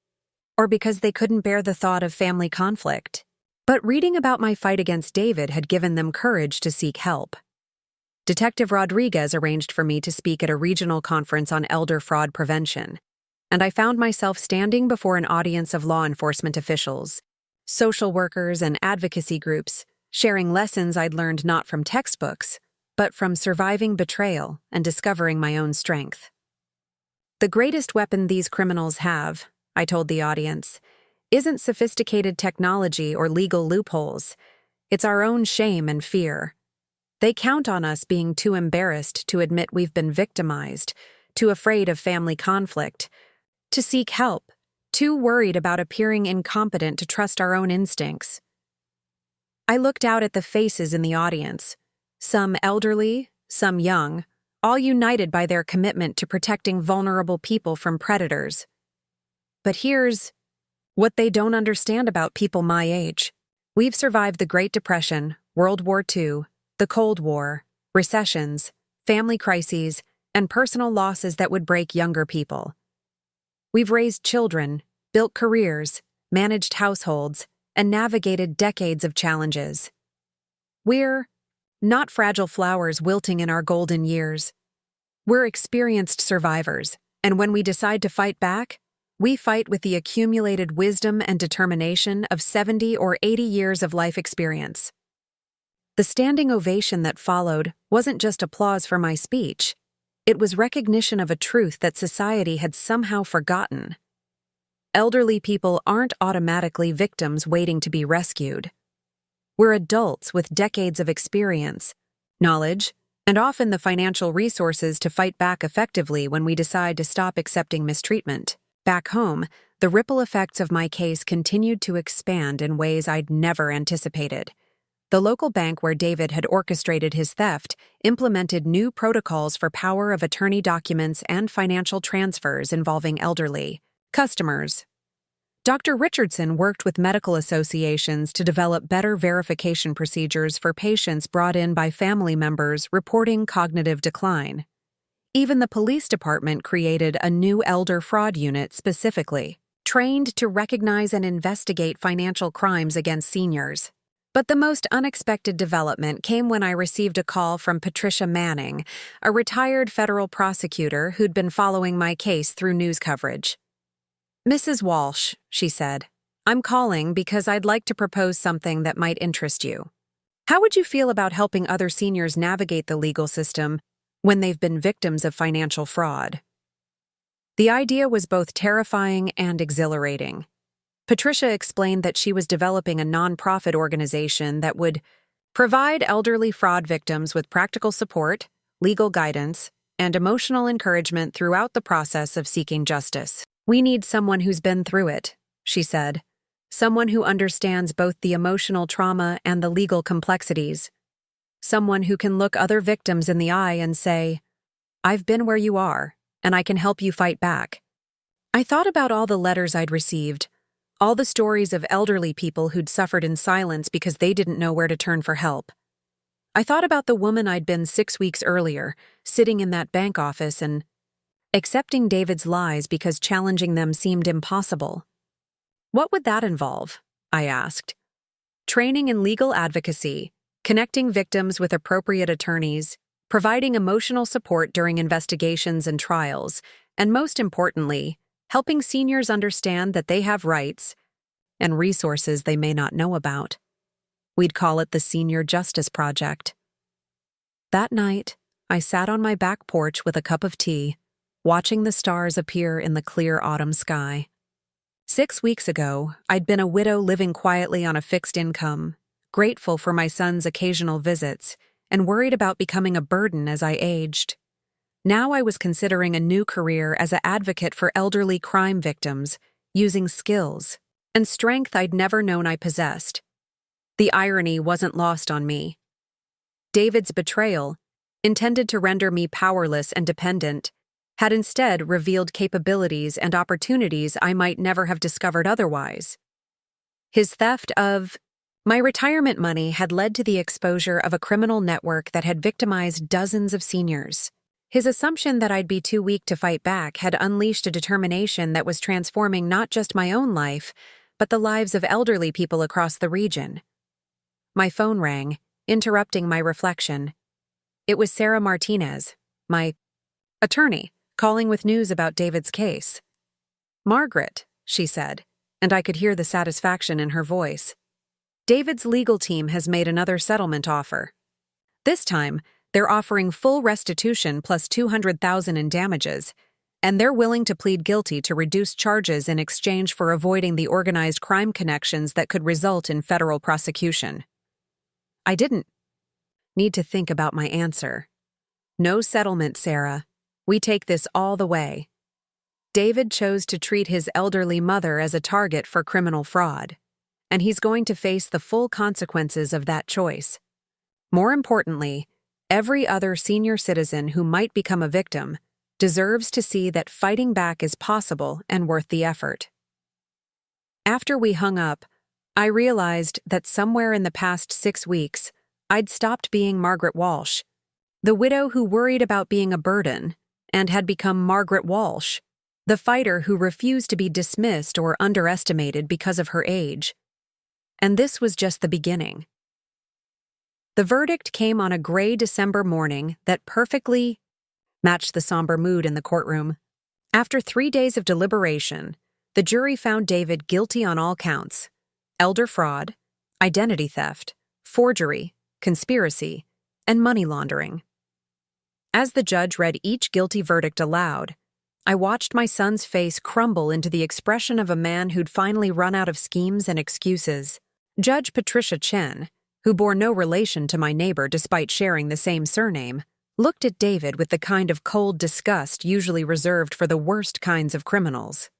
or because they couldn't bear the thought of family conflict. But reading about my fight against David had given them courage to seek help. Detective Rodriguez arranged for me to speak at a regional conference on elder fraud prevention, and I found myself standing before an audience of law enforcement officials, social workers, and advocacy groups, sharing lessons I'd learned not from textbooks, but from surviving betrayal and discovering my own strength. The greatest weapon these criminals have, I told the audience, isn't sophisticated technology or legal loopholes. It's our own shame and fear. They count on us being too embarrassed to admit we've been victimized, too afraid of family conflict, to seek help, too worried about appearing incompetent to trust our own instincts. I looked out at the faces in the audience, some elderly, some young, all united by their commitment to protecting vulnerable people from predators. But here's what they don't understand about people my age. We've survived the Great Depression, World War II, the Cold War, recessions, family crises, and personal losses that would break younger people. We've raised children, built careers, managed households, and navigated decades of challenges. We're not fragile flowers wilting in our golden years. We're experienced survivors, and when we decide to fight back, we fight with the accumulated wisdom and determination of 70 or 80 years of life experience. The standing ovation that followed wasn't just applause for my speech. It was recognition of a truth that society had somehow forgotten. Elderly people aren't automatically victims waiting to be rescued. We're adults with decades of experience, knowledge, and often the financial resources to fight back effectively when we decide to stop accepting mistreatment. Back home, the ripple effects of my case continued to expand in ways I'd never anticipated. The local bank where David had orchestrated his theft implemented new protocols for power of attorney documents and financial transfers involving elderly customers. Dr. Richardson worked with medical associations to develop better verification procedures for patients brought in by family members reporting cognitive decline. Even the police department created a new elder fraud unit specifically trained to recognize and investigate financial crimes against seniors. But the most unexpected development came when I received a call from Patricia Manning, a retired federal prosecutor who'd been following my case through news coverage. "Mrs. Walsh," she said, "I'm calling because I'd like to propose something that might interest you. How would you feel about helping other seniors navigate the legal system when they've been victims of financial fraud?" The idea was both terrifying and exhilarating. Patricia explained that she was developing a nonprofit organization that would provide elderly fraud victims with practical support, legal guidance, and emotional encouragement throughout the process of seeking justice. "We need someone who's been through it," she said. "Someone who understands both the emotional trauma and the legal complexities. Someone who can look other victims in the eye and say, 'I've been where you are, and I can help you fight back.'" I thought about all the letters I'd received, all the stories of elderly people who'd suffered in silence because they didn't know where to turn for help. I thought about the woman I'd been 6 weeks earlier, sitting in that bank office and accepting David's lies because challenging them seemed impossible. "What would that involve?" I asked. "Training in legal advocacy, connecting victims with appropriate attorneys, providing emotional support during investigations and trials, and most importantly, helping seniors understand that they have rights and resources they may not know about. We'd call it the Senior Justice Project." That night, I sat on my back porch with a cup of tea, watching the stars appear in the clear autumn sky. 6 weeks ago, I'd been a widow living quietly on a fixed income, grateful for my son's occasional visits, and worried about becoming a burden as I aged. Now I was considering a new career as an advocate for elderly crime victims, using skills and strength I'd never known I possessed. The irony wasn't lost on me. David's betrayal, intended to render me powerless and dependent, had instead revealed capabilities and opportunities I might never have discovered otherwise. His theft of my retirement money had led to the exposure of a criminal network that had victimized dozens of seniors. His assumption that I'd be too weak to fight back had unleashed a determination that was transforming not just my own life, but the lives of elderly people across the region. My phone rang, interrupting my reflection. It was Sarah Martinez, my attorney, calling with news about David's case. "Margaret," she said, and I could hear the satisfaction in her voice. "David's legal team has made another settlement offer. This time, they're offering full restitution plus $200,000 in damages, and they're willing to plead guilty to reduced charges in exchange for avoiding the organized crime connections that could result in federal prosecution." I didn't need to think about my answer. "No settlement, Sarah. We take this all the way." David chose to treat his elderly mother as a target for criminal fraud, and he's going to face the full consequences of that choice. More importantly, every other senior citizen who might become a victim deserves to see that fighting back is possible and worth the effort. After we hung up, I realized that somewhere in the past 6 weeks, I'd stopped being Margaret Walsh, the widow who worried about being a burden, and had become Margaret Walsh, the fighter who refused to be dismissed or underestimated because of her age. And this was just the beginning. The verdict came on a gray December morning that perfectly matched the somber mood in the courtroom. After 3 days of deliberation, the jury found David guilty on all counts: elder fraud, identity theft, forgery, conspiracy, and money laundering. As the judge read each guilty verdict aloud, I watched my son's face crumble into the expression of a man who'd finally run out of schemes and excuses. Judge Patricia Chen, who bore no relation to my neighbor despite sharing the same surname, looked at David with the kind of cold disgust usually reserved for the worst kinds of criminals.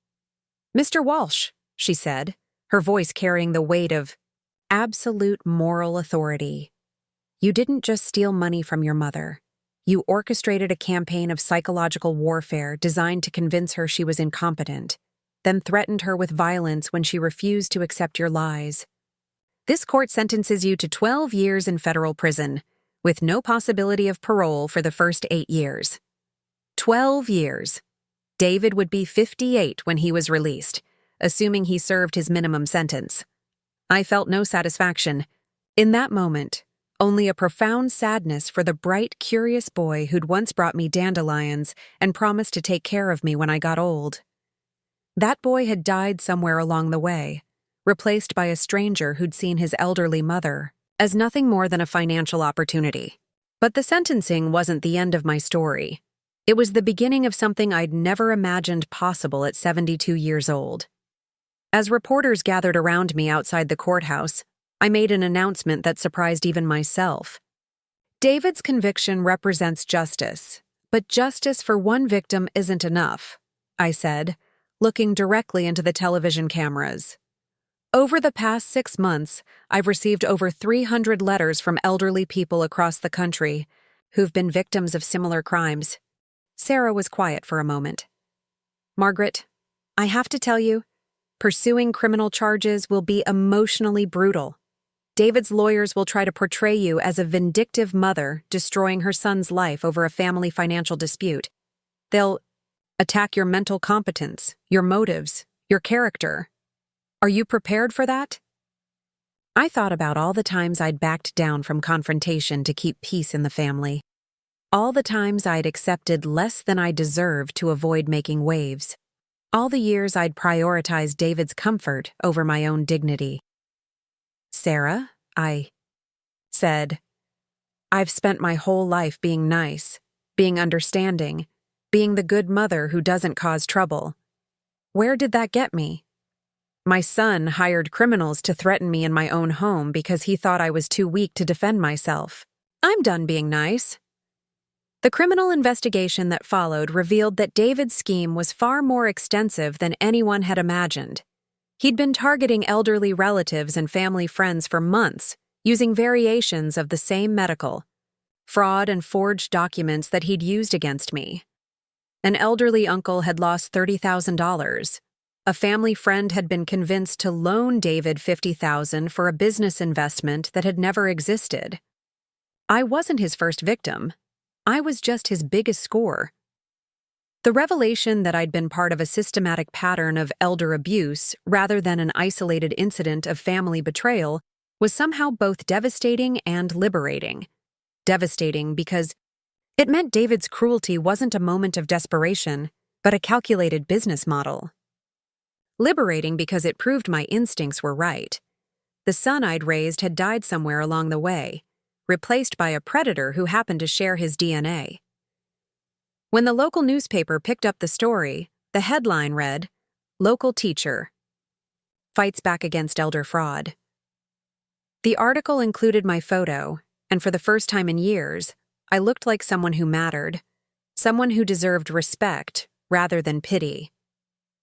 "Mr. Walsh," she said, her voice carrying the weight of absolute moral authority, "you didn't just steal money from your mother. You orchestrated a campaign of psychological warfare designed to convince her she was incompetent, then threatened her with violence when she refused to accept your lies. This court sentences you to 12 years in federal prison, with no possibility of parole for the first 8 years. 12 years. David would be 58 when he was released, assuming he served his minimum sentence. I felt no satisfaction. In that moment, only a profound sadness for the bright, curious boy who'd once brought me dandelions and promised to take care of me when I got old. That boy had died somewhere along the way, replaced by a stranger who'd seen his elderly mother as nothing more than a financial opportunity. But the sentencing wasn't the end of my story. It was the beginning of something I'd never imagined possible at 72 years old. As reporters gathered around me outside the courthouse, I made an announcement that surprised even myself. "David's conviction represents justice, but justice for one victim isn't enough," I said, looking directly into the television cameras. "Over the past 6 months, I've received over 300 letters from elderly people across the country who've been victims of similar crimes." Sarah was quiet for a moment. "Margaret, I have to tell you, pursuing criminal charges will be emotionally brutal. David's lawyers will try to portray you as a vindictive mother destroying her son's life over a family financial dispute. They'll attack your mental competence, your motives, your character. Are you prepared for that?" I thought about all the times I'd backed down from confrontation to keep peace in the family. All the times I'd accepted less than I deserved to avoid making waves. All the years I'd prioritized David's comfort over my own dignity. "Sarah," I said, "I've spent my whole life being nice, being understanding, being the good mother who doesn't cause trouble. Where did that get me? My son hired criminals to threaten me in my own home because he thought I was too weak to defend myself. I'm done being nice." The criminal investigation that followed revealed that David's scheme was far more extensive than anyone had imagined. He'd been targeting elderly relatives and family friends for months, using variations of the same medical fraud and forged documents that he'd used against me. An elderly uncle had lost $30,000. A family friend had been convinced to loan David $50,000 for a business investment that had never existed. I wasn't his first victim. I was just his biggest score. The revelation that I'd been part of a systematic pattern of elder abuse rather than an isolated incident of family betrayal was somehow both devastating and liberating. Devastating because it meant David's cruelty wasn't a moment of desperation, but a calculated business model. Liberating because it proved my instincts were right. The son I'd raised had died somewhere along the way, replaced by a predator who happened to share his DNA. When the local newspaper picked up the story, the headline read, "Local Teacher Fights Back Against Elder Fraud." The article included my photo, and for the first time in years, I looked like someone who mattered, someone who deserved respect rather than pity.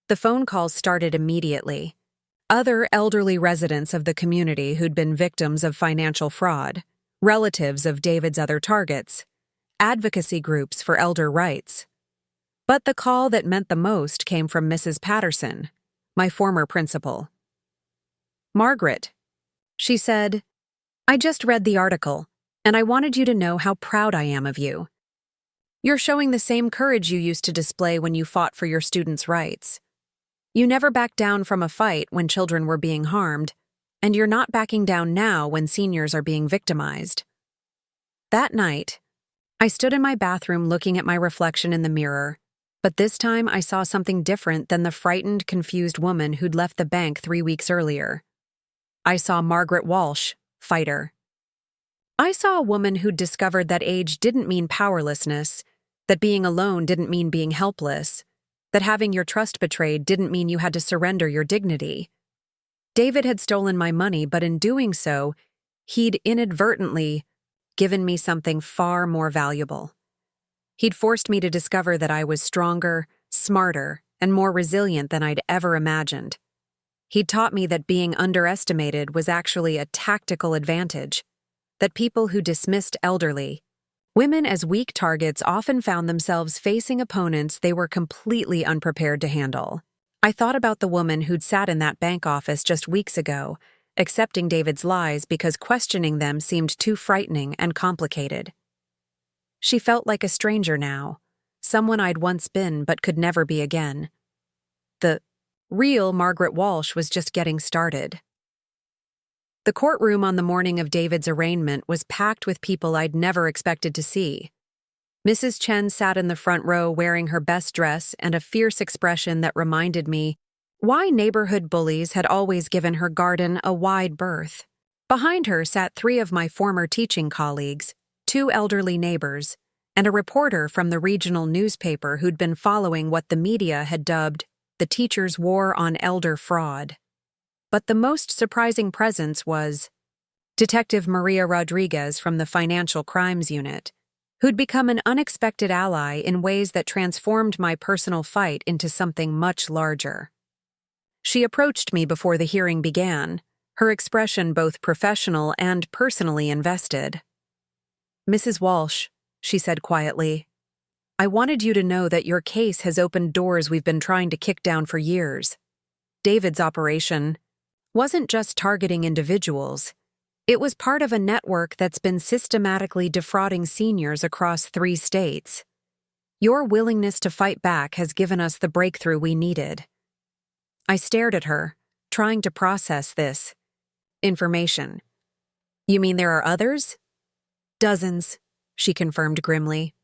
The phone calls started immediately. Other elderly residents of the community who'd been victims of financial fraud, relatives of David's other targets, advocacy groups for elder rights. But the call that meant the most came from Mrs. Patterson, my former principal. "Margaret," she said, "I just read the article, and I wanted you to know how proud I am of you. You're showing the same courage you used to display when you fought for your students' rights. You never backed down from a fight when children were being harmed, and you're not backing down now when seniors are being victimized." That night, I stood in my bathroom looking at my reflection in the mirror, but this time I saw something different than the frightened, confused woman who'd left the bank 3 weeks earlier. I saw Margaret Walsh, fighter. I saw a woman who'd discovered that age didn't mean powerlessness, that being alone didn't mean being helpless, that having your trust betrayed didn't mean you had to surrender your dignity. David had stolen my money, but in doing so, he'd inadvertently given me something far more valuable. He'd forced me to discover that I was stronger, smarter, and more resilient than I'd ever imagined. He'd taught me that being underestimated was actually a tactical advantage, that people who dismissed elderly women as weak targets often found themselves facing opponents they were completely unprepared to handle. I thought about the woman who'd sat in that bank office just weeks ago, accepting David's lies because questioning them seemed too frightening and complicated. She felt like a stranger now, someone I'd once been but could never be again. The real Margaret Walsh was just getting started. The courtroom on the morning of David's arraignment was packed with people I'd never expected to see. Mrs. Chen sat in the front row wearing her best dress and a fierce expression that reminded me why neighborhood bullies had always given her garden a wide berth. Behind her sat 3 of my former teaching colleagues, 2 elderly neighbors, and a reporter from the regional newspaper who'd been following what the media had dubbed the teachers' war on elder fraud. But the most surprising presence was Detective Maria Rodriguez from the Financial Crimes Unit, who'd become an unexpected ally in ways that transformed my personal fight into something much larger. She approached me before the hearing began, her expression both professional and personally invested. "Mrs. Walsh," she said quietly, "I wanted you to know that your case has opened doors we've been trying to kick down for years. David's operation wasn't just targeting individuals. It was part of a network that's been systematically defrauding seniors across 3 states. Your willingness to fight back has given us the breakthrough we needed." I stared at her, trying to process this information. "You mean there are others?" "Dozens," she confirmed grimly.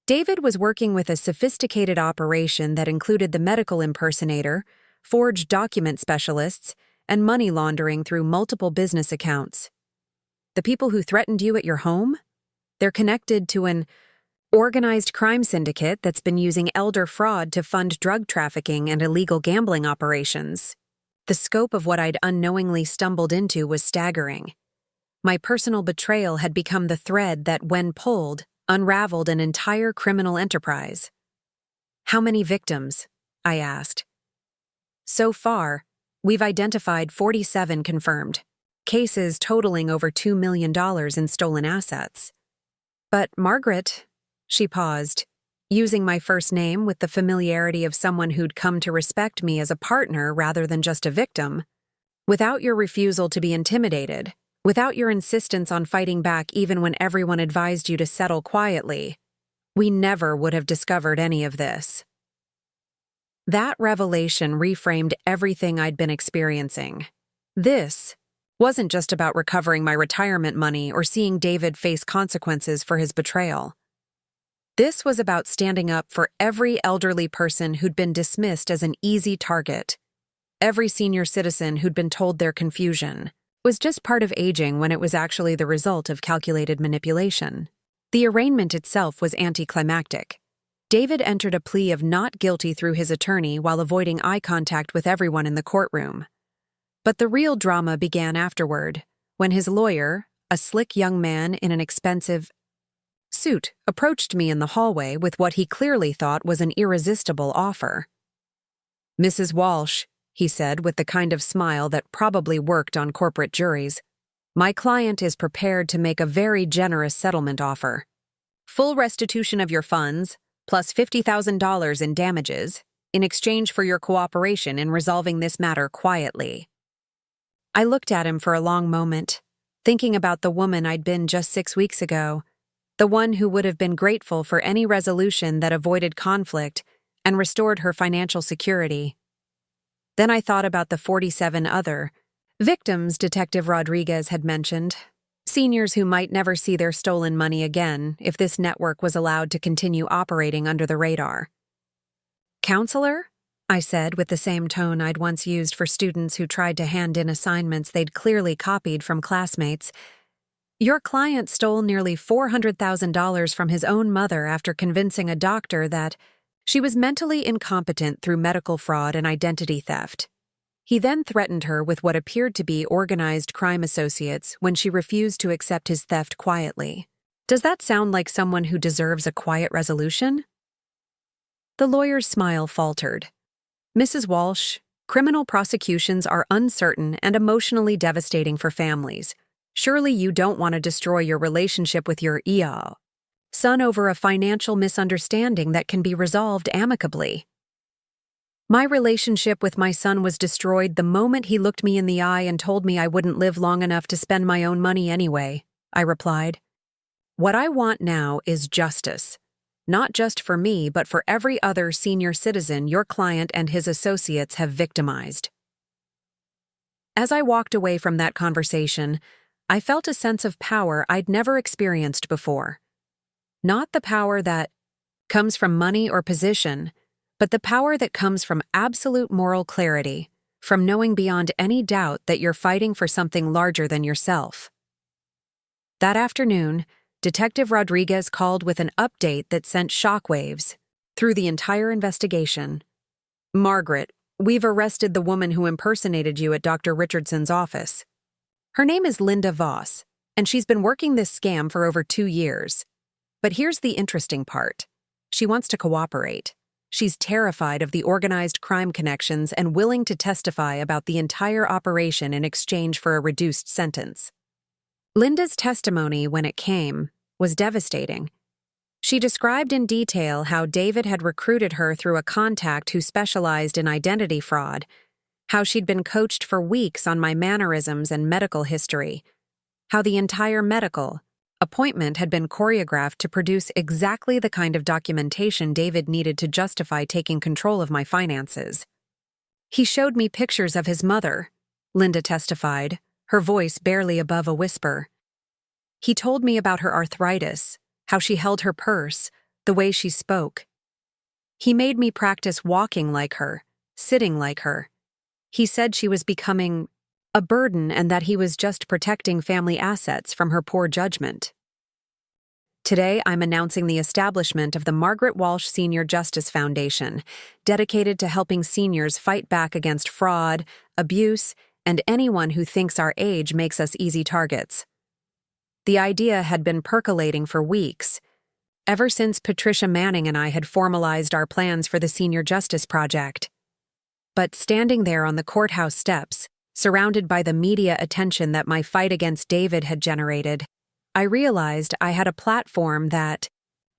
David was working with a sophisticated operation that included the medical impersonator, forged document specialists, and money laundering through multiple business accounts. "The people who threatened you at your home? They're connected to an organized crime syndicate that's been using elder fraud to fund drug trafficking and illegal gambling operations." The scope of what I'd unknowingly stumbled into was staggering. My personal betrayal had become the thread that, when pulled, unraveled an entire criminal enterprise. "How many victims?" I asked. "So far, we've identified 47 confirmed cases totaling over $2 million in stolen assets." "But Margaret," she paused, using my first name with the familiarity of someone who'd come to respect me as a partner rather than just a victim, "without your refusal to be intimidated, without your insistence on fighting back even when everyone advised you to settle quietly, we never would have discovered any of this." That revelation reframed everything I'd been experiencing. This wasn't just about recovering my retirement money or seeing David face consequences for his betrayal. This was about standing up for every elderly person who'd been dismissed as an easy target, every senior citizen who'd been told their confusion was just part of aging when it was actually the result of calculated manipulation. The arraignment itself was anticlimactic. David entered a plea of not guilty through his attorney while avoiding eye contact with everyone in the courtroom. But the real drama began afterward, when his lawyer, a slick young man in an expensive suit, approached me in the hallway with what he clearly thought was an irresistible offer. "Mrs. Walsh," he said with the kind of smile that probably worked on corporate juries, "my client is prepared to make a very generous settlement offer. Full restitution of your funds, plus $50,000 in damages, in exchange for your cooperation in resolving this matter quietly." I looked at him for a long moment, thinking about the woman I'd been just 6 weeks ago, the one who would have been grateful for any resolution that avoided conflict and restored her financial security. Then I thought about the 47 other victims Detective Rodriguez had mentioned, seniors who might never see their stolen money again if this network was allowed to continue operating under the radar. "Counselor?" I said with the same tone I'd once used for students who tried to hand in assignments they'd clearly copied from classmates. "Your client stole nearly $400,000 from his own mother after convincing a doctor that she was mentally incompetent through medical fraud and identity theft. He then threatened her with what appeared to be organized crime associates when she refused to accept his theft quietly. Does that sound like someone who deserves a quiet resolution?" The lawyer's smile faltered. "Mrs. Walsh, criminal prosecutions are uncertain and emotionally devastating for families. Surely you don't want to destroy your relationship with your son over a financial misunderstanding that can be resolved amicably." "My relationship with my son was destroyed the moment he looked me in the eye and told me I wouldn't live long enough to spend my own money anyway," I replied. "What I want now is justice. Not just for me, but for every other senior citizen your client and his associates have victimized." As I walked away from that conversation, I felt a sense of power I'd never experienced before. Not the power that comes from money or position, but the power that comes from absolute moral clarity, from knowing beyond any doubt that you're fighting for something larger than yourself. That afternoon, Detective Rodriguez called with an update that sent shockwaves through the entire investigation. "Margaret, we've arrested the woman who impersonated you at Dr. Richardson's office. Her name is Linda Voss, and she's been working this scam for over 2 years. But here's the interesting part. She wants to cooperate. She's terrified of the organized crime connections and willing to testify about the entire operation in exchange for a reduced sentence." Linda's testimony, when it came, was devastating. She described in detail how David had recruited her through a contact who specialized in identity fraud, how she'd been coached for weeks on my mannerisms and medical history, how the entire medical appointment had been choreographed to produce exactly the kind of documentation David needed to justify taking control of my finances. "He showed me pictures of his mother," Linda testified, her voice barely above a whisper. "He told me about her arthritis, how she held her purse, the way she spoke. He made me practice walking like her, sitting like her. He said she was becoming a burden and that he was just protecting family assets from her poor judgment." Today, I'm announcing the establishment of the Margaret Walsh Senior Justice Foundation, dedicated to helping seniors fight back against fraud, abuse, and anyone who thinks our age makes us easy targets. The idea had been percolating for weeks, ever since Patricia Manning and I had formalized our plans for the Senior Justice Project. But standing there on the courthouse steps, surrounded by the media attention that my fight against David had generated, I realized I had a platform that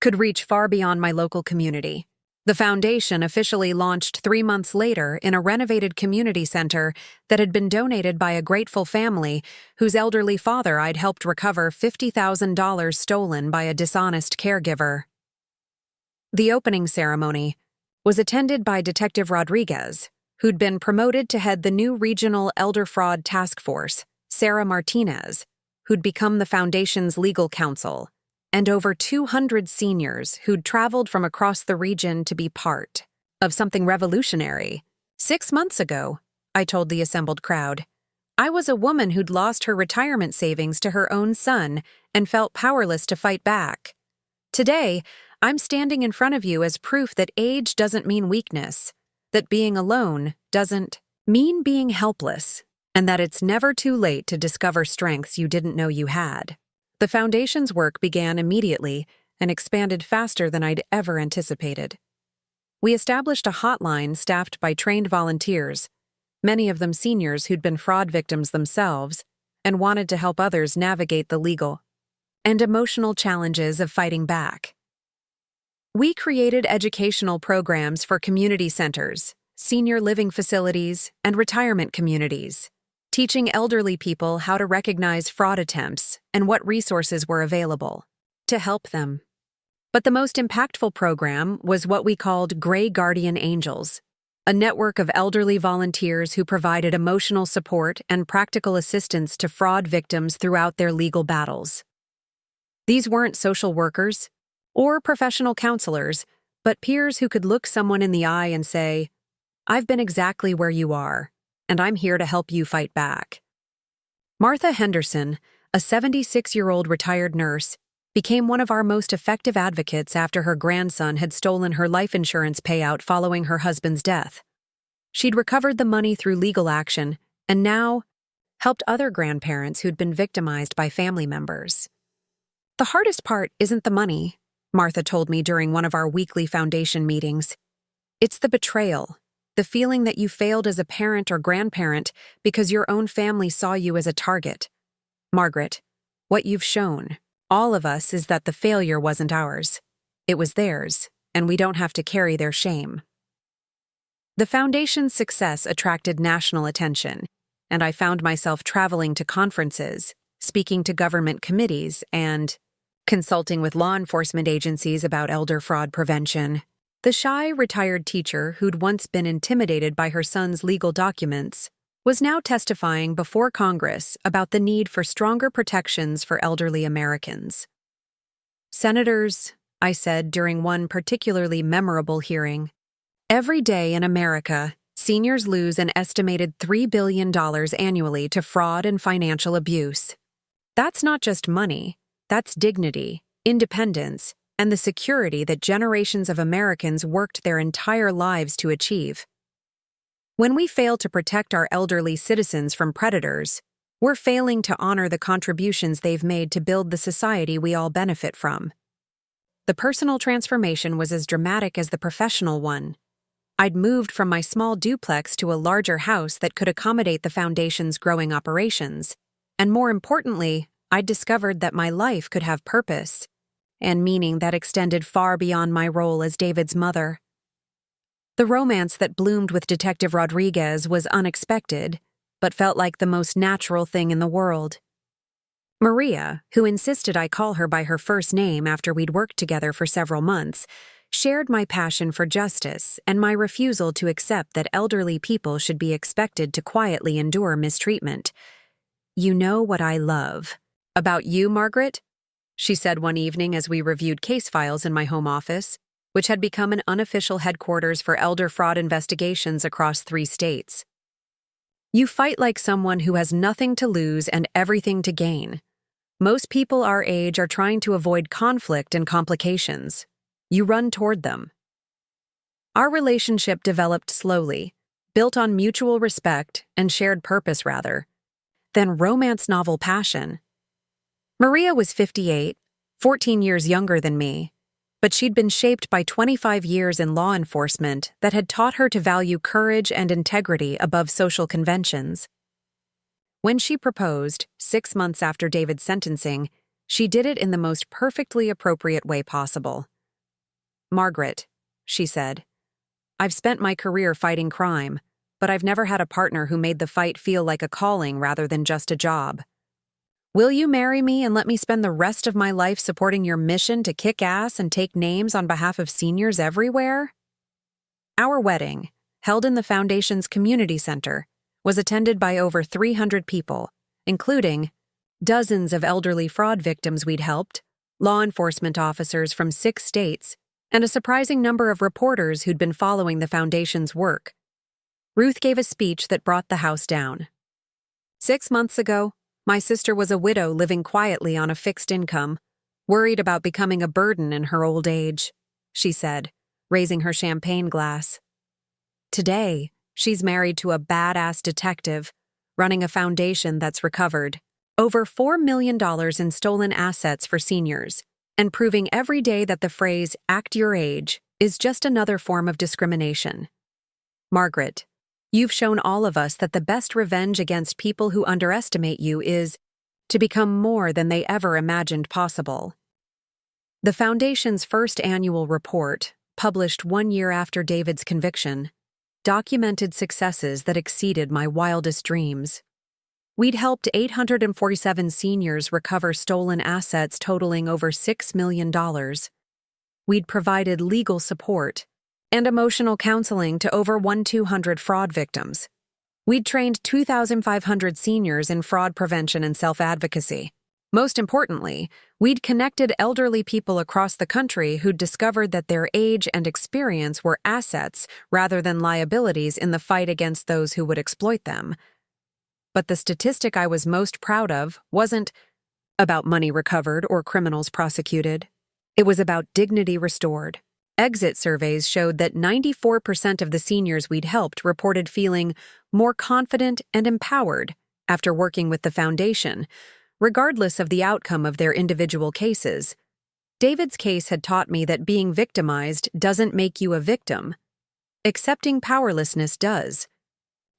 could reach far beyond my local community. The foundation officially launched 3 months later in a renovated community center that had been donated by a grateful family whose elderly father I'd helped recover $50,000 stolen by a dishonest caregiver. The opening ceremony was attended by Detective Rodriguez, who'd been promoted to head the new Regional Elder Fraud Task Force, Sarah Martinez, who'd become the Foundation's legal counsel, and over 200 seniors who'd traveled from across the region to be part of something revolutionary. 6 months ago, I told the assembled crowd, I was a woman who'd lost her retirement savings to her own son and felt powerless to fight back. Today, I'm standing in front of you as proof that age doesn't mean weakness, that being alone doesn't mean being helpless, and that it's never too late to discover strengths you didn't know you had. The Foundation's work began immediately and expanded faster than I'd ever anticipated. We established a hotline staffed by trained volunteers, many of them seniors who'd been fraud victims themselves and wanted to help others navigate the legal and emotional challenges of fighting back. We created educational programs for community centers, senior living facilities, and retirement communities, teaching elderly people how to recognize fraud attempts and what resources were available to help them. But the most impactful program was what we called Gray Guardian Angels, a network of elderly volunteers who provided emotional support and practical assistance to fraud victims throughout their legal battles. These weren't social workers or professional counselors, but peers who could look someone in the eye and say, I've been exactly where you are, and I'm here to help you fight back. Martha Henderson, a 76-year-old retired nurse, became one of our most effective advocates after her grandson had stolen her life insurance payout following her husband's death. She'd recovered the money through legal action and now helped other grandparents who'd been victimized by family members. The hardest part isn't the money, Martha told me during one of our weekly foundation meetings. It's the betrayal, the feeling that you failed as a parent or grandparent because your own family saw you as a target. Margaret, what you've shown, all of us, is that the failure wasn't ours. It was theirs, and we don't have to carry their shame. The foundation's success attracted national attention, and I found myself traveling to conferences, speaking to government committees, and consulting with law enforcement agencies about elder fraud prevention. The shy, retired teacher who'd once been intimidated by her son's legal documents was now testifying before Congress about the need for stronger protections for elderly Americans. Senators, I said during one particularly memorable hearing, every day in America, seniors lose an estimated $3 billion annually to fraud and financial abuse. That's not just money. That's dignity, independence, and the security that generations of Americans worked their entire lives to achieve. When we fail to protect our elderly citizens from predators, we're failing to honor the contributions they've made to build the society we all benefit from. The personal transformation was as dramatic as the professional one. I'd moved from my small duplex to a larger house that could accommodate the foundation's growing operations, and more importantly, I'd discovered that my life could have purpose and meaning that extended far beyond my role as David's mother. The romance that bloomed with Detective Rodriguez was unexpected, but felt like the most natural thing in the world. Maria, who insisted I call her by her first name after we'd worked together for several months, shared my passion for justice and my refusal to accept that elderly people should be expected to quietly endure mistreatment. You know what I love about you, Margaret? She said one evening as we reviewed case files in my home office, which had become an unofficial headquarters for elder fraud investigations across 3 states. You fight like someone who has nothing to lose and everything to gain. Most people our age are trying to avoid conflict and complications. You run toward them. Our relationship developed slowly, built on mutual respect and shared purpose rather than romance novel passion. Maria was 58, 14 years younger than me, but she'd been shaped by 25 years in law enforcement that had taught her to value courage and integrity above social conventions. When she proposed, 6 months after David's sentencing, she did it in the most perfectly appropriate way possible. "Margaret," she said, "I've spent my career fighting crime, but I've never had a partner who made the fight feel like a calling rather than just a job. Will you marry me and let me spend the rest of my life supporting your mission to kick ass and take names on behalf of seniors everywhere?" Our wedding, held in the Foundation's community center, was attended by over 300 people, including dozens of elderly fraud victims we'd helped, law enforcement officers from 6 states, and a surprising number of reporters who'd been following the Foundation's work. Ruth gave a speech that brought the house down. "6 months ago, my sister was a widow living quietly on a fixed income, worried about becoming a burden in her old age," she said, raising her champagne glass. "Today, she's married to a badass detective, running a foundation that's recovered over $4 million in stolen assets for seniors, and proving every day that the phrase, 'act your age,' is just another form of discrimination. Margaret, you've shown all of us that the best revenge against people who underestimate you is to become more than they ever imagined possible." The Foundation's first annual report, published 1 year after David's conviction, documented successes that exceeded my wildest dreams. We'd helped 847 seniors recover stolen assets totaling over $6 million. We'd provided legal support and emotional counseling to over 1,200 fraud victims. We'd trained 2,500 seniors in fraud prevention and self-advocacy. Most importantly, we'd connected elderly people across the country who'd discovered that their age and experience were assets rather than liabilities in the fight against those who would exploit them. But the statistic I was most proud of wasn't about money recovered or criminals prosecuted. It was about dignity restored. Exit surveys showed that 94% of the seniors we'd helped reported feeling more confident and empowered after working with the Foundation, regardless of the outcome of their individual cases. David's case had taught me that being victimized doesn't make you a victim. Accepting powerlessness does.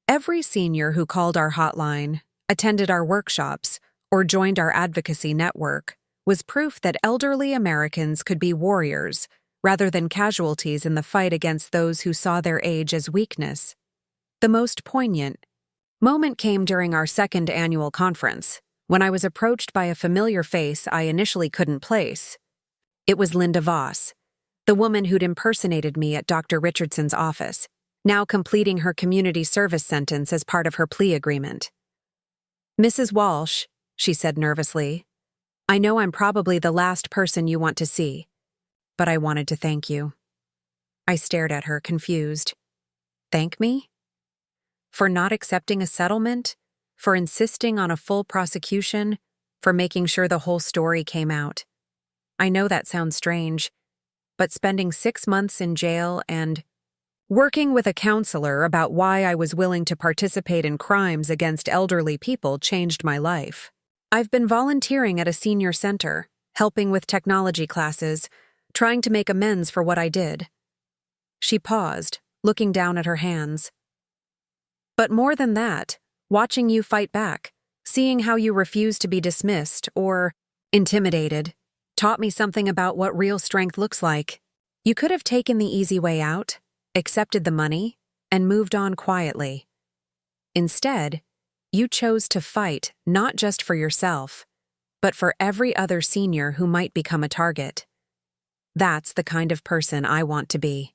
Every senior who called our hotline, attended our workshops, or joined our advocacy network was proof that elderly Americans could be warriors rather than casualties in the fight against those who saw their age as weakness. The most poignant moment came during our second annual conference, when I was approached by a familiar face I initially couldn't place. It was Linda Voss, the woman who'd impersonated me at Dr. Richardson's office, now completing her community service sentence as part of her plea agreement. "Mrs. Walsh," she said nervously, "I know I'm probably the last person you want to see, but I wanted to thank you." I stared at her, confused. Thank me? For not accepting a settlement? For insisting on a full prosecution? For making sure the whole story came out? I know that sounds strange, but spending 6 months in jail and working with a counselor about why I was willing to participate in crimes against elderly people changed my life. I've been volunteering at a senior center, helping with technology classes, trying to make amends for what I did. She paused, looking down at her hands. But more than that, watching you fight back, seeing how you refuse to be dismissed or intimidated, taught me something about what real strength looks like. You could have taken the easy way out, accepted the money, and moved on quietly. Instead, you chose to fight not just for yourself, but for every other senior who might become a target. That's the kind of person I want to be.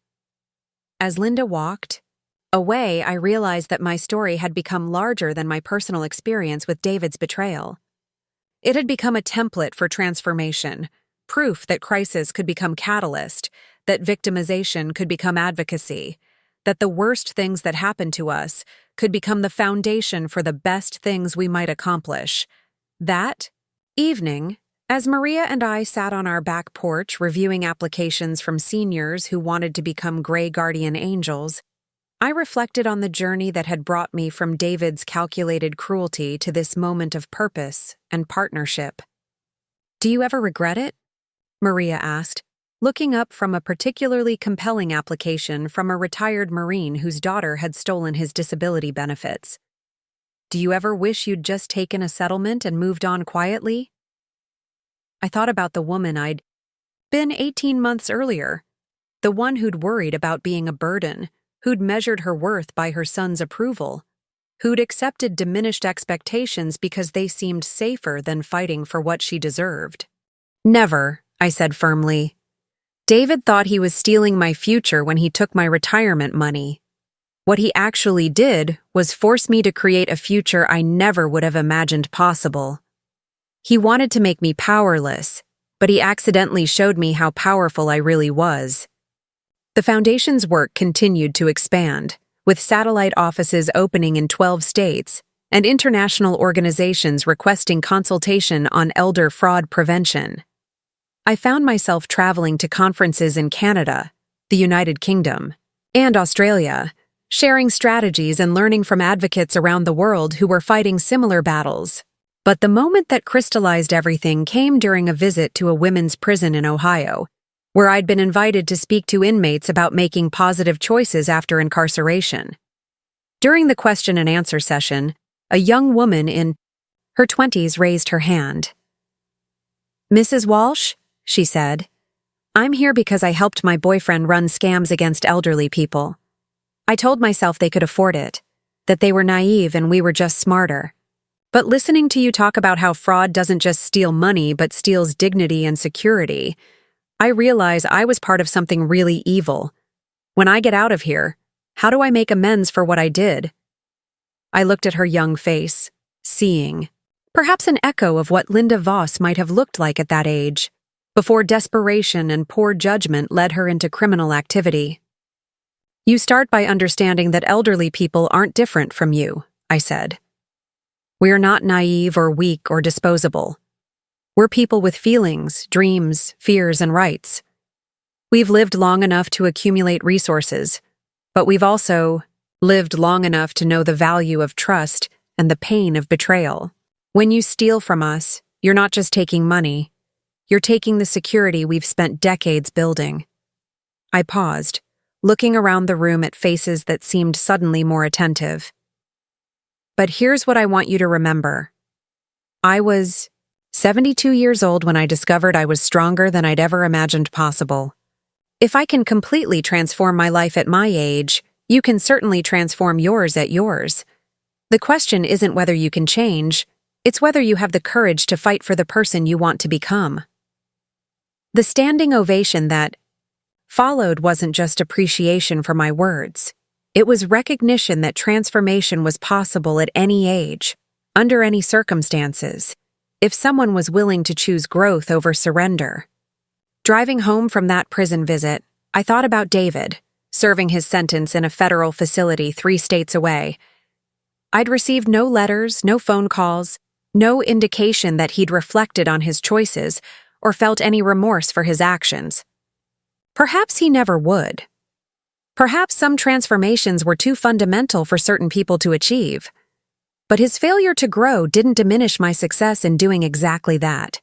As Linda walked away, I realized that my story had become larger than my personal experience with David's betrayal. It had become a template for transformation, proof that crisis could become catalyst, that victimization could become advocacy, that the worst things that happened to us could become the foundation for the best things we might accomplish. That evening, as Maria and I sat on our back porch reviewing applications from seniors who wanted to become gray guardian angels, I reflected on the journey that had brought me from David's calculated cruelty to this moment of purpose and partnership. "Do you ever regret it?" Maria asked, looking up from a particularly compelling application from a retired Marine whose daughter had stolen his disability benefits. Do you ever wish you'd just taken a settlement and moved on quietly? I thought about the woman I'd been 18 months earlier, the one who'd worried about being a burden, who'd measured her worth by her son's approval, who'd accepted diminished expectations because they seemed safer than fighting for what she deserved. Never, I said firmly. David thought he was stealing my future when he took my retirement money. What he actually did was force me to create a future I never would have imagined possible. He wanted to make me powerless, but he accidentally showed me how powerful I really was. The Foundation's work continued to expand, with satellite offices opening in 12 states and international organizations requesting consultation on elder fraud prevention. I found myself traveling to conferences in Canada, the United Kingdom, and Australia, sharing strategies and learning from advocates around the world who were fighting similar battles. But the moment that crystallized everything came during a visit to a women's prison in Ohio, where I'd been invited to speak to inmates about making positive choices after incarceration. During the question and answer session, a young woman in her 20s raised her hand. "Mrs. Walsh," she said, "I'm here because I helped my boyfriend run scams against elderly people. I told myself they could afford it, that they were naive and we were just smarter. But listening to you talk about how fraud doesn't just steal money but steals dignity and security, I realize I was part of something really evil. When I get out of here, how do I make amends for what I did?" I looked at her young face, seeing, perhaps an echo of what Linda Voss might have looked like at that age, before desperation and poor judgment led her into criminal activity. "You start by understanding that elderly people aren't different from you," I said. "We are not naive or weak or disposable. We're people with feelings, dreams, fears, and rights. We've lived long enough to accumulate resources, but we've also lived long enough to know the value of trust and the pain of betrayal. When you steal from us, you're not just taking money, you're taking the security we've spent decades building." I paused, looking around the room at faces that seemed suddenly more attentive. "But here's what I want you to remember. I was 72 years old when I discovered I was stronger than I'd ever imagined possible. If I can completely transform my life at my age, you can certainly transform yours at yours. The question isn't whether you can change, it's whether you have the courage to fight for the person you want to become." The standing ovation that followed wasn't just appreciation for my words. It was recognition that transformation was possible at any age, under any circumstances, if someone was willing to choose growth over surrender. Driving home from that prison visit, I thought about David, serving his sentence in a federal facility 3 states away. I'd received no letters, no phone calls, no indication that he'd reflected on his choices or felt any remorse for his actions. Perhaps he never would. Perhaps some transformations were too fundamental for certain people to achieve. But his failure to grow didn't diminish my success in doing exactly that.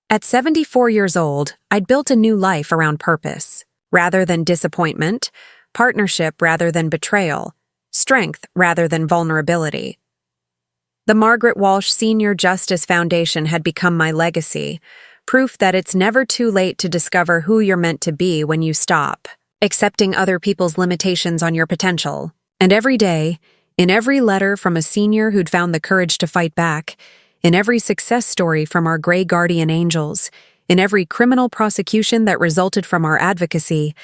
At 74 years old, I'd built a new life around purpose, rather than disappointment, partnership rather than betrayal, strength rather than vulnerability. The Margaret Walsh Senior Justice Foundation had become my legacy, proof that it's never too late to discover who you're meant to be when you stop accepting other people's limitations on your potential. And every day, in every letter from a senior who'd found the courage to fight back, in every success story from our gray guardian angels, in every criminal prosecution that resulted from our advocacy,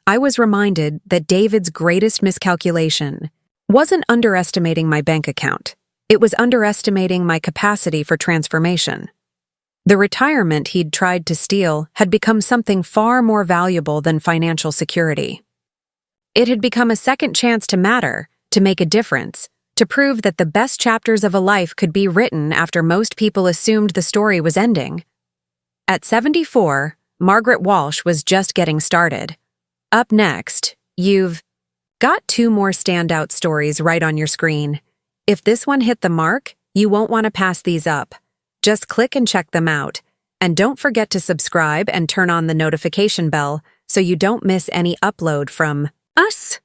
I was reminded that David's greatest miscalculation wasn't underestimating my bank account. It was underestimating my capacity for transformation. The retirement he'd tried to steal had become something far more valuable than financial security. It had become a second chance to matter, to make a difference, to prove that the best chapters of a life could be written after most people assumed the story was ending. At 74, Margaret Walsh was just getting started. Up next, you've got 2 more standout stories right on your screen. If this one hit the mark, you won't want to pass these up. Just click and check them out. And don't forget to subscribe and turn on the notification bell so you don't miss any upload from us.